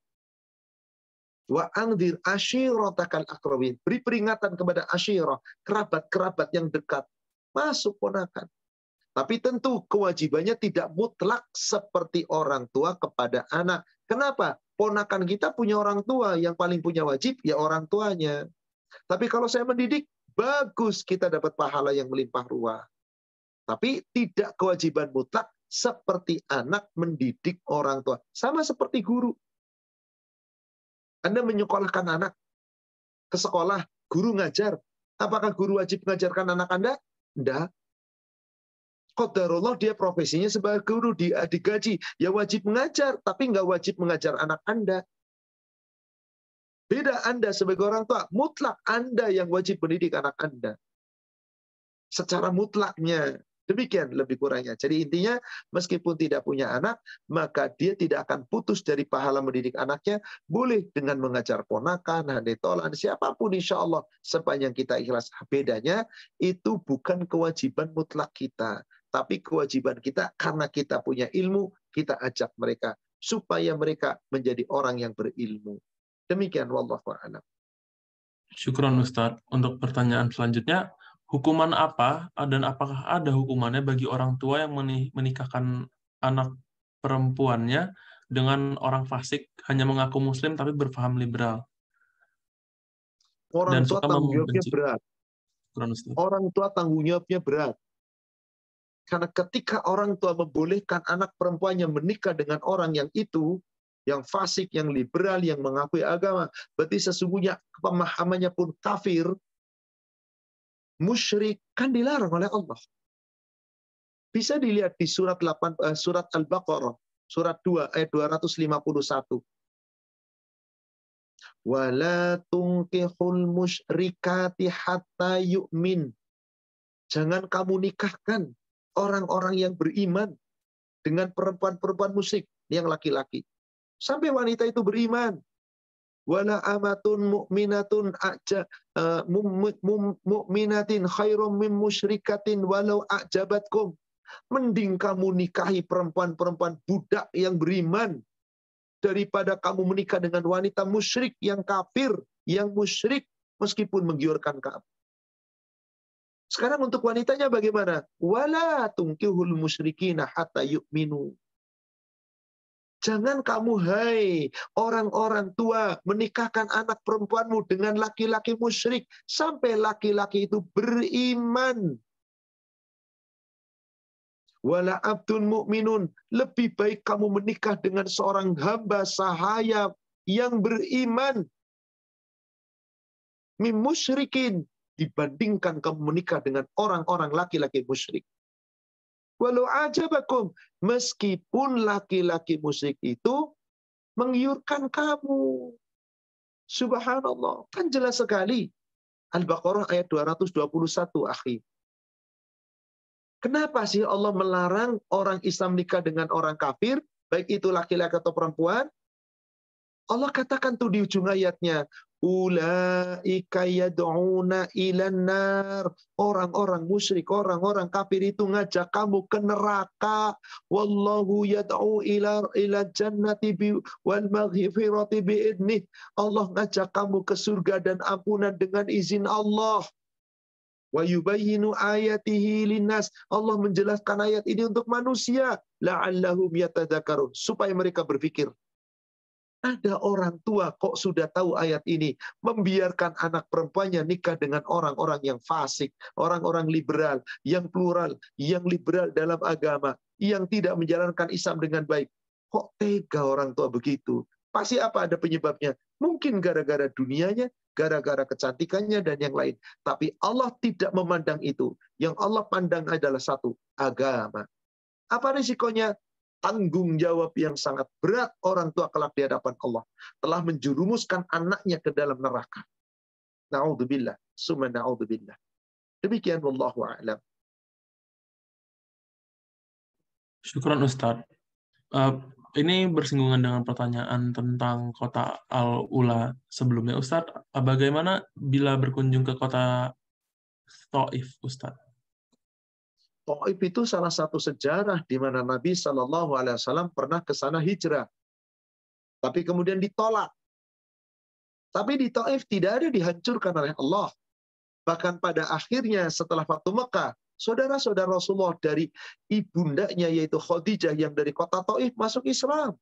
Wa angdir ashiratakal akrabin. Beri peringatan kepada ashirah, kerabat-kerabat yang dekat. Masuk ponakan. Tapi tentu kewajibannya tidak mutlak seperti orang tua kepada anak. Kenapa? Ponakan kita punya orang tua, yang paling punya wajib ya orang tuanya. Tapi kalau saya mendidik, bagus kita dapat pahala yang melimpah ruah. Tapi tidak kewajiban mutlak seperti anak mendidik orang tua. Sama seperti guru. Anda menyekolahkan anak ke sekolah, guru ngajar. Apakah guru wajib mengajarkan anak Anda? Tidak. Qadarullah dia profesinya sebagai guru, digaji. Ya wajib mengajar, tapi nggak wajib mengajar anak Anda. Beda Anda sebagai orang tua, mutlak Anda yang wajib mendidik anak Anda. Secara mutlaknya. Demikian lebih kurangnya. Jadi intinya, meskipun tidak punya anak, maka dia tidak akan putus dari pahala mendidik anaknya. Boleh dengan mengajar ponakan, handetolan, siapapun insya Allah. Sepanjang kita ikhlas. Bedanya, itu bukan kewajiban mutlak kita. Tapi kewajiban kita, karena kita punya ilmu, kita ajak mereka. Supaya mereka menjadi orang yang berilmu. Demikian, wallahu a'lam. Syukran Ustaz. Untuk pertanyaan selanjutnya, hukuman apa dan apakah ada hukumannya bagi orang tua yang menikahkan anak perempuannya dengan orang fasik, hanya mengaku muslim tapi berpaham liberal dan Orang tua suka tanggung jawabnya membenci? berat. Syukran Ustaz. Orang tua tanggung jawabnya berat. Karena ketika orang tua membolehkan anak perempuannya menikah dengan orang yang itu, yang fasik, yang liberal, yang mengakui agama, berarti sesungguhnya pemahamannya pun kafir, musyrik, kan dilarang oleh Allah. Bisa dilihat di surat Al-Baqarah, surat 2 ayat 251. Wala tunkihul musyrikati hatta yu'min. Jangan kamu nikahkan orang-orang yang beriman dengan perempuan-perempuan musyrik yang laki-laki. Sampai wanita itu beriman. Wala amatun mu'minatun mu'minatin khairum min musyrikatin walau a'jabatkum. Mending kamu nikahi perempuan-perempuan budak yang beriman daripada kamu menikah dengan wanita musyrik yang kafir, yang musyrik meskipun menggiurkan kamu. Sekarang untuk wanitanya bagaimana? Wala tunkihul musyrikina hatta yu'minu. Jangan kamu, hai orang-orang tua, menikahkan anak perempuanmu dengan laki-laki musyrik sampai laki-laki itu beriman. Wala abdun mu'minun. Lebih baik kamu menikah dengan seorang hamba sahaya yang beriman. Min musyrikin. Dibandingkan kamu menikah dengan orang-orang laki-laki musyrik. Walau ajabakum, meskipun laki-laki musyrik itu menggiurkan kamu. Subhanallah, kan jelas sekali. Al-Baqarah ayat 221, akhi. Kenapa sih Allah melarang orang Islam nikah dengan orang kafir, baik itu laki-laki atau perempuan? Allah katakan tuh di ujung ayatnya, ulaika yad'una ilan nar. Orang-orang musyrik, orang-orang kafir itu ngajak kamu ke neraka. Wallahu yad'u ila jannati wal maghfirati bi'idnih. Allah ngajak kamu ke surga dan ampunan dengan izin Allah. Wa yubayyinu ayatihi linnas. Allah menjelaskan ayat ini untuk manusia, la'allahum yatadzakkarun, supaya mereka berpikir. Ada orang tua kok sudah tahu ayat ini, membiarkan anak perempuannya nikah dengan orang-orang yang fasik, orang-orang liberal, yang plural, yang liberal dalam agama, yang tidak menjalankan Islam dengan baik. Kok tega orang tua begitu? Pasti apa ada penyebabnya? Mungkin gara-gara dunianya, gara-gara kecantikannya, dan yang lain. Tapi Allah tidak memandang itu. Yang Allah pandang adalah satu, agama. Apa risikonya? Tanggung jawab yang sangat berat orang tua kelak di hadapan Allah. Telah menjerumuskan anaknya ke dalam neraka. Na'udzubillah. Summa na'udzubillah. Demikian, wallahu a'lam. Syukran Ustaz. Ini bersinggungan dengan pertanyaan tentang kota Al-Ula sebelumnya. Ustaz, bagaimana bila berkunjung ke kota Taif, Ustaz? Taif itu salah satu sejarah di mana Nabi SAW pernah ke sana hijrah. Tapi kemudian ditolak. Tapi di Taif tidak ada dihancurkan oleh Allah. Bahkan pada akhirnya setelah Fatu Mekah, saudara-saudara Rasulullah dari ibundanya yaitu Khadijah yang dari kota Taif masuk Islam.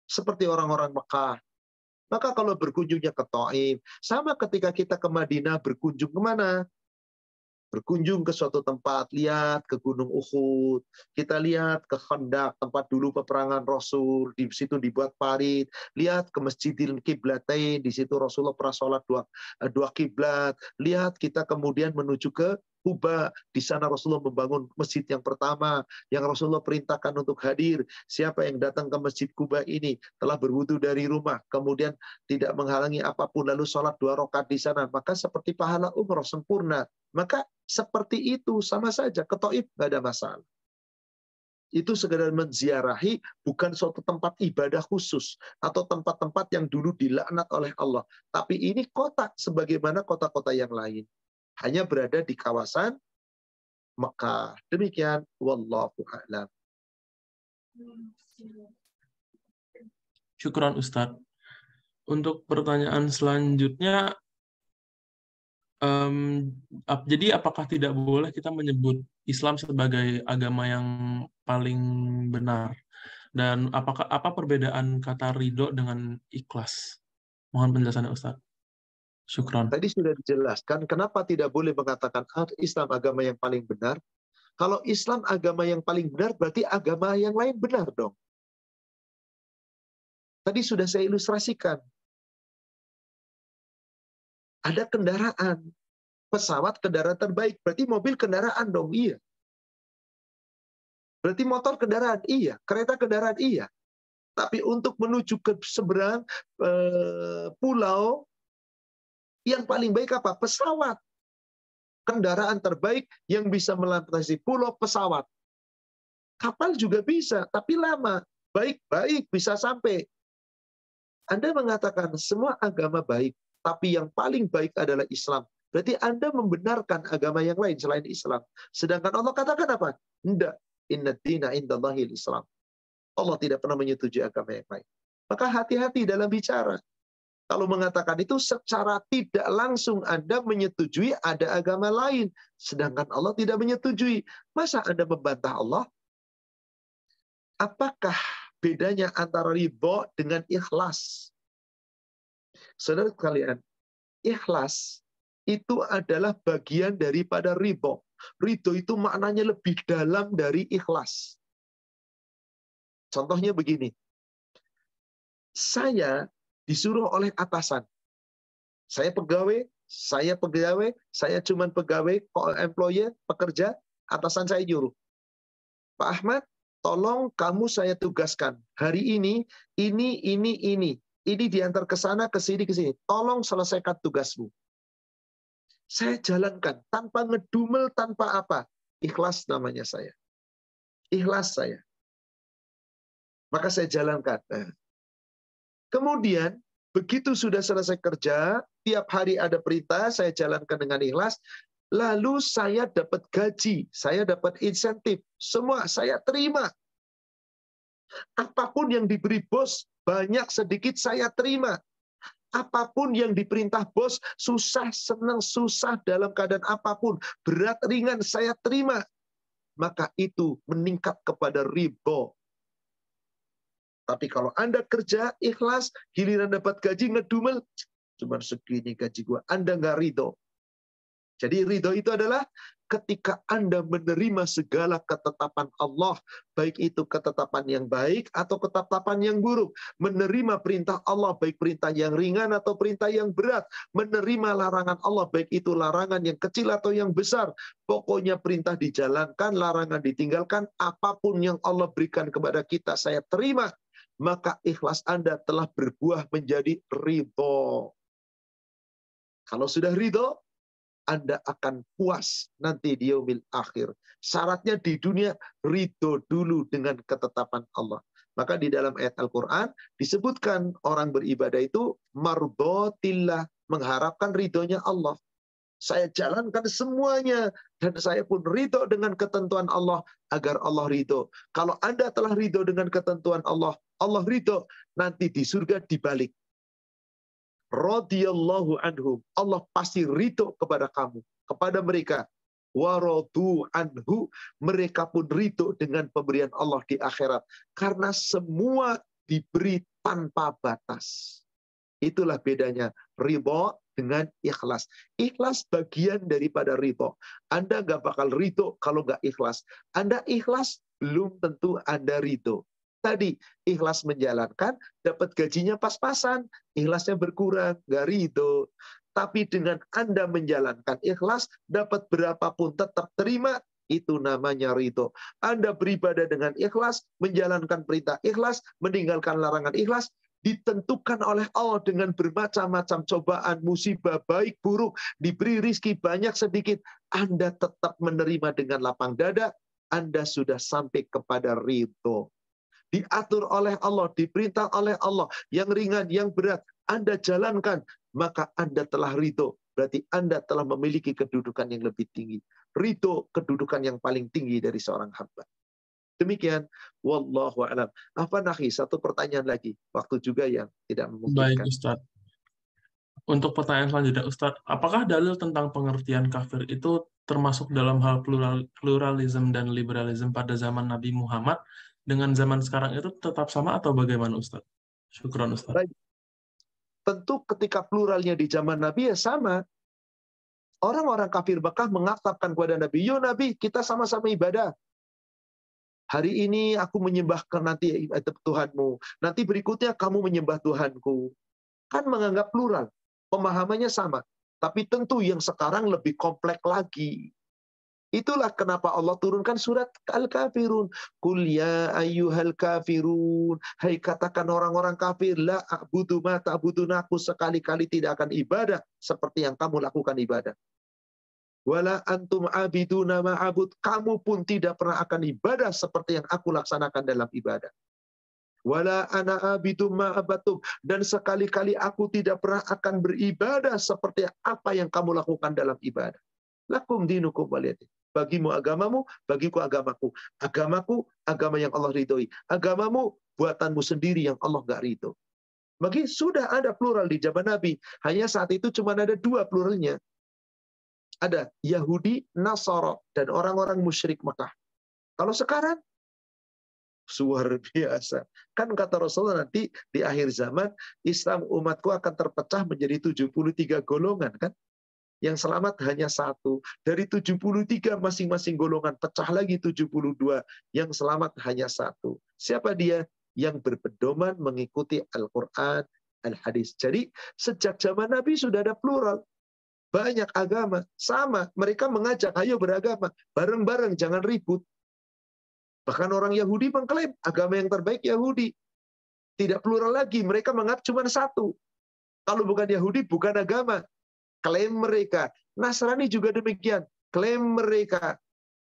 Seperti orang-orang Mekah. Maka kalau berkunjungnya ke Taif, sama ketika kita ke Madinah berkunjung kemana? Berkunjung ke suatu tempat, lihat ke Gunung Uhud, kita lihat ke Khandaq, tempat dulu peperangan Rasul, di situ dibuat parit, lihat ke Masjidil Qiblatain, di situ Rasulullah pernah sholat dua kiblat, lihat kita kemudian menuju ke Kuba, di sana Rasulullah membangun masjid yang pertama, yang Rasulullah perintahkan untuk hadir. Siapa yang datang ke Masjid Kuba ini telah berwudu dari rumah, kemudian tidak menghalangi apapun, lalu sholat 2 rakaat di sana, maka seperti pahala umroh sempurna. Maka seperti itu sama saja, ke Taif nggak ada masalah. Itu sekedar menziarahi, bukan suatu tempat ibadah khusus atau tempat-tempat yang dulu dilaknat oleh Allah. Tapi ini kota sebagaimana kota-kota yang lain. Hanya berada di kawasan Mekah. Demikian, wallahu a'lam. Syukran Ustadz. Untuk pertanyaan selanjutnya, jadi apakah tidak boleh kita menyebut Islam sebagai agama yang paling benar? Dan apa perbedaan kata ridho dengan ikhlas? Mohon penjelasannya Ustadz. Syukran. Tadi sudah dijelaskan kenapa tidak boleh mengatakan Islam agama yang paling benar. Kalau Islam agama yang paling benar, berarti agama yang lain benar dong. Tadi sudah saya ilustrasikan. Ada kendaraan, pesawat kendaraan terbaik, berarti mobil kendaraan dong, iya. Berarti motor kendaraan, iya. Kereta kendaraan, iya. Tapi untuk menuju ke seberang pulau, yang paling baik apa? Pesawat. Kendaraan terbaik yang bisa melintasi pulau, pesawat. Kapal juga bisa, tapi lama. Baik-baik bisa sampai. Anda mengatakan semua agama baik, tapi yang paling baik adalah Islam. Berarti Anda membenarkan agama yang lain selain Islam. Sedangkan Allah katakan apa? Tidak. Inna dina indallahil Islam. Allah tidak pernah menyetujui agama yang lain. Maka hati-hati dalam bicara. Kalau mengatakan itu secara tidak langsung Anda menyetujui ada agama lain. Sedangkan Allah tidak menyetujui. Masa Anda membantah Allah? Apakah bedanya antara ridho dengan ikhlas? Saudara sekalian, ikhlas itu adalah bagian daripada ridho. Ridho itu maknanya lebih dalam dari ikhlas. Contohnya begini. Saya disuruh oleh atasan. Saya pegawai, saya cuma pegawai, employee, pekerja, atasan saya nyuruh. Pak Ahmad, tolong kamu saya tugaskan. Hari ini diantar ke sana, ke sini, ke sini. Tolong selesaikan tugasmu. Saya jalankan tanpa ngedumel, tanpa apa. Ikhlas namanya saya. Ikhlas saya. Maka saya jalankan. Nah. Kemudian, begitu sudah selesai kerja, tiap hari ada perintah, saya jalankan dengan ikhlas. Lalu saya dapat gaji, saya dapat insentif. Semua saya terima. Apapun yang diberi bos, banyak sedikit saya terima. Apapun yang diperintah bos, susah, senang, susah, dalam keadaan apapun, berat, ringan, saya terima. Maka itu meningkat kepada ridho. Tapi kalau Anda kerja, ikhlas, giliran dapat gaji, ngedumel, cuma segini gaji gua, Anda nggak ridho. Jadi ridho itu adalah ketika Anda menerima segala ketetapan Allah, baik itu ketetapan yang baik atau ketetapan yang buruk. Menerima perintah Allah, baik perintah yang ringan atau perintah yang berat. Menerima larangan Allah, baik itu larangan yang kecil atau yang besar. Pokoknya perintah dijalankan, larangan ditinggalkan, apapun yang Allah berikan kepada kita, saya terima. Maka ikhlas Anda telah berbuah menjadi ridho. Kalau sudah ridho, Anda akan puas nanti di yaumil akhir. Syaratnya di dunia, ridho dulu dengan ketetapan Allah. Maka di dalam ayat Al-Quran disebutkan orang beribadah itu mardotillah, mengharapkan ridhonya Allah. Saya jalankan semuanya dan saya pun ridho dengan ketentuan Allah agar Allah ridho. Kalau Anda telah ridho dengan ketentuan Allah, Allah ridho, nanti di surga dibalik. Radiyallahu anhum. Allah pasti ridho kepada kamu, kepada mereka. Waradu anhu. Mereka pun ridho dengan pemberian Allah di akhirat. Karena semua diberi tanpa batas. Itulah bedanya ridho dengan ikhlas. Ikhlas bagian daripada ridho. Anda nggak bakal ridho kalau nggak ikhlas. Anda ikhlas, belum tentu Anda ridho. Tadi, ikhlas menjalankan, dapat gajinya pas-pasan. Ikhlasnya berkurang, nggak ridho. Tapi dengan Anda menjalankan ikhlas, dapat berapapun tetap terima, itu namanya ridho. Anda beribadah dengan ikhlas, menjalankan perintah ikhlas, meninggalkan larangan ikhlas, ditentukan oleh Allah dengan bermacam-macam cobaan, musibah, baik, buruk, diberi rizki banyak sedikit, Anda tetap menerima dengan lapang dada, Anda sudah sampai kepada ridho. Diatur oleh Allah, diperintah oleh Allah, yang ringan, yang berat, Anda jalankan, maka Anda telah ridho. Berarti Anda telah memiliki kedudukan yang lebih tinggi. Ridho, kedudukan yang paling tinggi dari seorang hamba. Demikian, wallahu a'lam. Apa Nahi? Satu pertanyaan lagi. Waktu juga yang tidak Baik, memungkinkan. Ustadz. Untuk pertanyaan selanjutnya, Ustadz, apakah dalil tentang pengertian kafir itu termasuk dalam hal pluralisme dan liberalisme pada zaman Nabi Muhammad dengan zaman sekarang itu tetap sama atau bagaimana, Ustadz? Syukron, Ustadz. Baik. Tentu ketika pluralnya di zaman Nabi ya sama. Orang-orang kafir Mekah mengatakan kepada Nabi, yo Nabi, kita sama-sama ibadah. Hari ini aku menyembah nanti Tuhanmu. Nanti berikutnya kamu menyembah Tuhanku. Kan menganggap plural. Pemahamannya sama. Tapi tentu yang sekarang lebih kompleks lagi. Itulah kenapa Allah turunkan surat Al-Kafirun. Qul ya ayyuhal kafirun. Hai katakan orang-orang kafir. La a'budu ma ta'budun. Aku sekali-kali tidak akan ibadah seperti yang kamu lakukan ibadah. Wala antum abiduna ma'abud. Kamu pun tidak pernah akan ibadah seperti yang aku laksanakan dalam ibadah. Wala ana abidum ma'abatum. Dan sekali-kali aku tidak pernah akan beribadah seperti apa yang kamu lakukan dalam ibadah. Lakum dinukum waliyadin. Bagimu agamamu, bagiku agamaku. Agamaku, agama yang Allah ridhoi. Agamamu, buatanmu sendiri yang Allah nggak ridho. Bagi sudah ada plural di zaman Nabi. Hanya saat itu cuma ada dua pluralnya. Ada Yahudi, Nasara, dan orang-orang musyrik Mekah. Kalau sekarang, luar biasa. Kan kata Rasulullah nanti di akhir zaman, Islam umatku akan terpecah menjadi 73 golongan. Kan? Yang selamat hanya satu. Dari 73 masing-masing golongan, pecah lagi 72. Yang selamat hanya satu. Siapa dia? Yang berpedoman mengikuti Al-Quran, Al-Hadis. Jadi sejak zaman Nabi sudah ada plural. Banyak agama. Sama. Mereka mengajak, ayo beragama. Bareng-bareng, jangan ribut. Bahkan orang Yahudi mengklaim agama yang terbaik Yahudi. Tidak plural lagi, mereka menganggap cuma satu. Kalau bukan Yahudi, bukan agama. Klaim mereka. Nasrani juga demikian. Klaim mereka.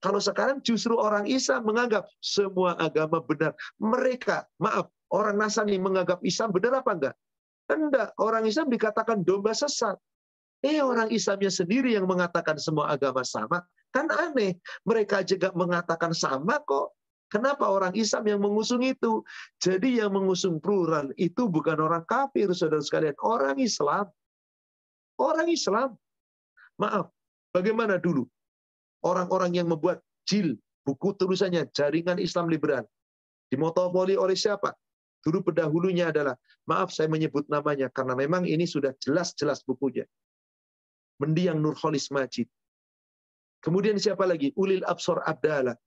Kalau sekarang justru orang Islam menganggap semua agama benar. Mereka, maaf, orang Nasrani menganggap Islam benar apa enggak? Enggak. Orang Islam dikatakan domba sesat. Orang Islamnya sendiri yang mengatakan semua agama sama. Kan aneh. Mereka juga mengatakan sama kok. Kenapa orang Islam yang mengusung itu? Jadi yang mengusung plural itu bukan orang kafir, saudara sekalian. Orang Islam. Orang Islam. Maaf, bagaimana dulu? Orang-orang yang membuat JIL, buku tulisannya Jaringan Islam Liberal. Dimonopoli oleh siapa? Dulu pendahulunya adalah, maaf saya menyebut namanya, karena memang ini sudah jelas-jelas bukunya. Mendiang Nurholis Majid. Kemudian siapa lagi? Ulil Absor Abdallah.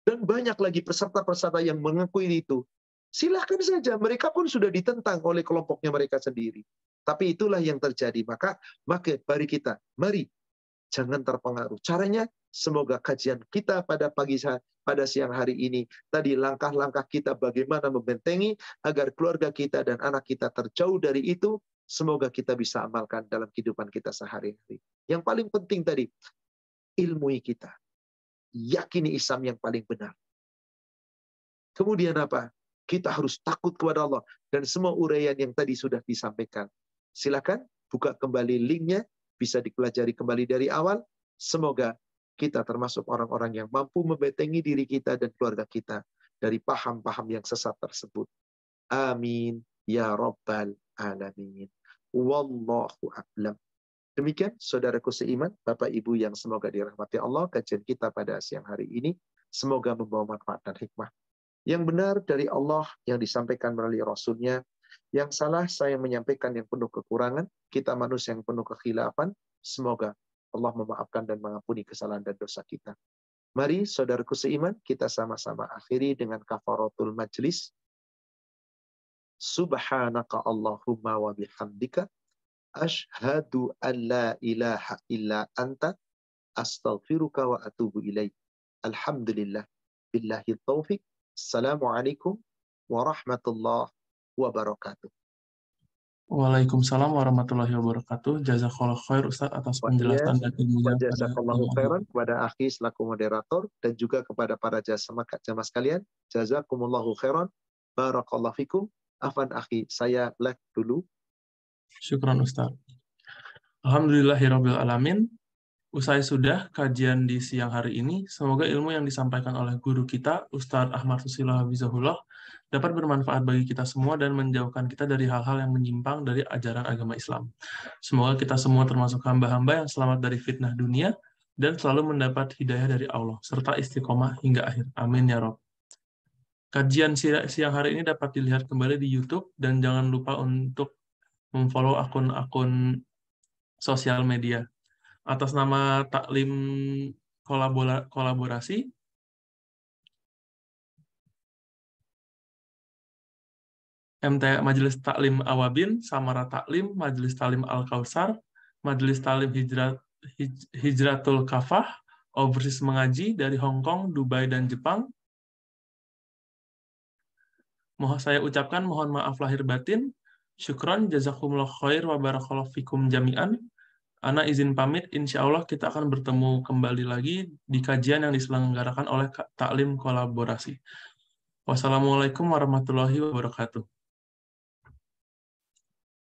Dan banyak lagi peserta-peserta yang mengakui itu. Silahkan saja, mereka pun sudah ditentang oleh kelompoknya mereka sendiri. Tapi itulah yang terjadi. Maka mari kita, jangan terpengaruh. Caranya, semoga kajian kita pada siang hari ini, tadi langkah-langkah kita bagaimana membentengi agar keluarga kita dan anak kita terjauh dari itu, semoga kita bisa amalkan dalam kehidupan kita sehari-hari. Yang paling penting tadi, ilmui kita. Yakini Islam yang paling benar. Kemudian apa? Kita harus takut kepada Allah. Dan semua uraian yang tadi sudah disampaikan. Silakan buka kembali linknya. Bisa dipelajari kembali dari awal. Semoga kita termasuk orang-orang yang mampu membentengi diri kita dan keluarga kita dari paham-paham yang sesat tersebut. Amin. Ya Rabbal Alamin. Wallahu a'lam. Demikian, saudaraku seiman, Bapak Ibu yang semoga dirahmati Allah, kajian kita pada siang hari ini, semoga membawa manfaat dan hikmah. Yang benar dari Allah yang disampaikan melalui Rasul-Nya, yang salah saya menyampaikan yang penuh kekurangan, kita manusia yang penuh kekhilafan, semoga Allah memaafkan dan mengampuni kesalahan dan dosa kita. Mari, saudaraku seiman, kita sama-sama akhiri dengan kafaratul majlis. Subhanaka Allahumma wa bihamdika. Ashhadu an la ilaha illa anta astaghfiruka wa atubu ilaik. Alhamdulillah billahi taufik. Assalamualaikum warahmatullahi wabarakatuh. Waalaikumsalam warahmatullahi wabarakatuh. Jazakallahu khair Ustaz atas penjelasan dan ilmunya pada Jazakallahu khairan kepada akhi selaku moderator dan juga kepada para jamaah sekalian. Jazakumullahu khairan. Barakallahu fikum. Afan akhi, saya live dulu. Syukran Ustaz. Alhamdulillahirabbil alamin. Usai sudah kajian di siang hari ini, semoga ilmu yang disampaikan oleh guru kita, Ustadz Ahmad Susilo Hafizahullah, dapat bermanfaat bagi kita semua dan menjauhkan kita dari hal-hal yang menyimpang dari ajaran agama Islam. Semoga kita semua termasuk hamba-hamba yang selamat dari fitnah dunia dan selalu mendapat hidayah dari Allah, serta istiqomah hingga akhir. Amin ya Rabb. Kajian siang hari ini dapat dilihat kembali di YouTube, dan jangan lupa untuk memfollow akun-akun sosial media. Atas nama Taklim Kolaborasi, Majelis Taklim Awabin, Samara Taklim, Majelis Taklim Al-Kausar, Majelis Taklim Hijratul Kafah, Overseas Mengaji dari Hong Kong, Dubai, dan Jepang. Saya ucapkan mohon maaf lahir batin. Syukron, jazakumullah khair, wa barakallahu fikum jami'an. Ana izin pamit, insya Allah kita akan bertemu kembali lagi di kajian yang diselenggarakan oleh Taklim Kolaborasi. Wassalamualaikum warahmatullahi wabarakatuh.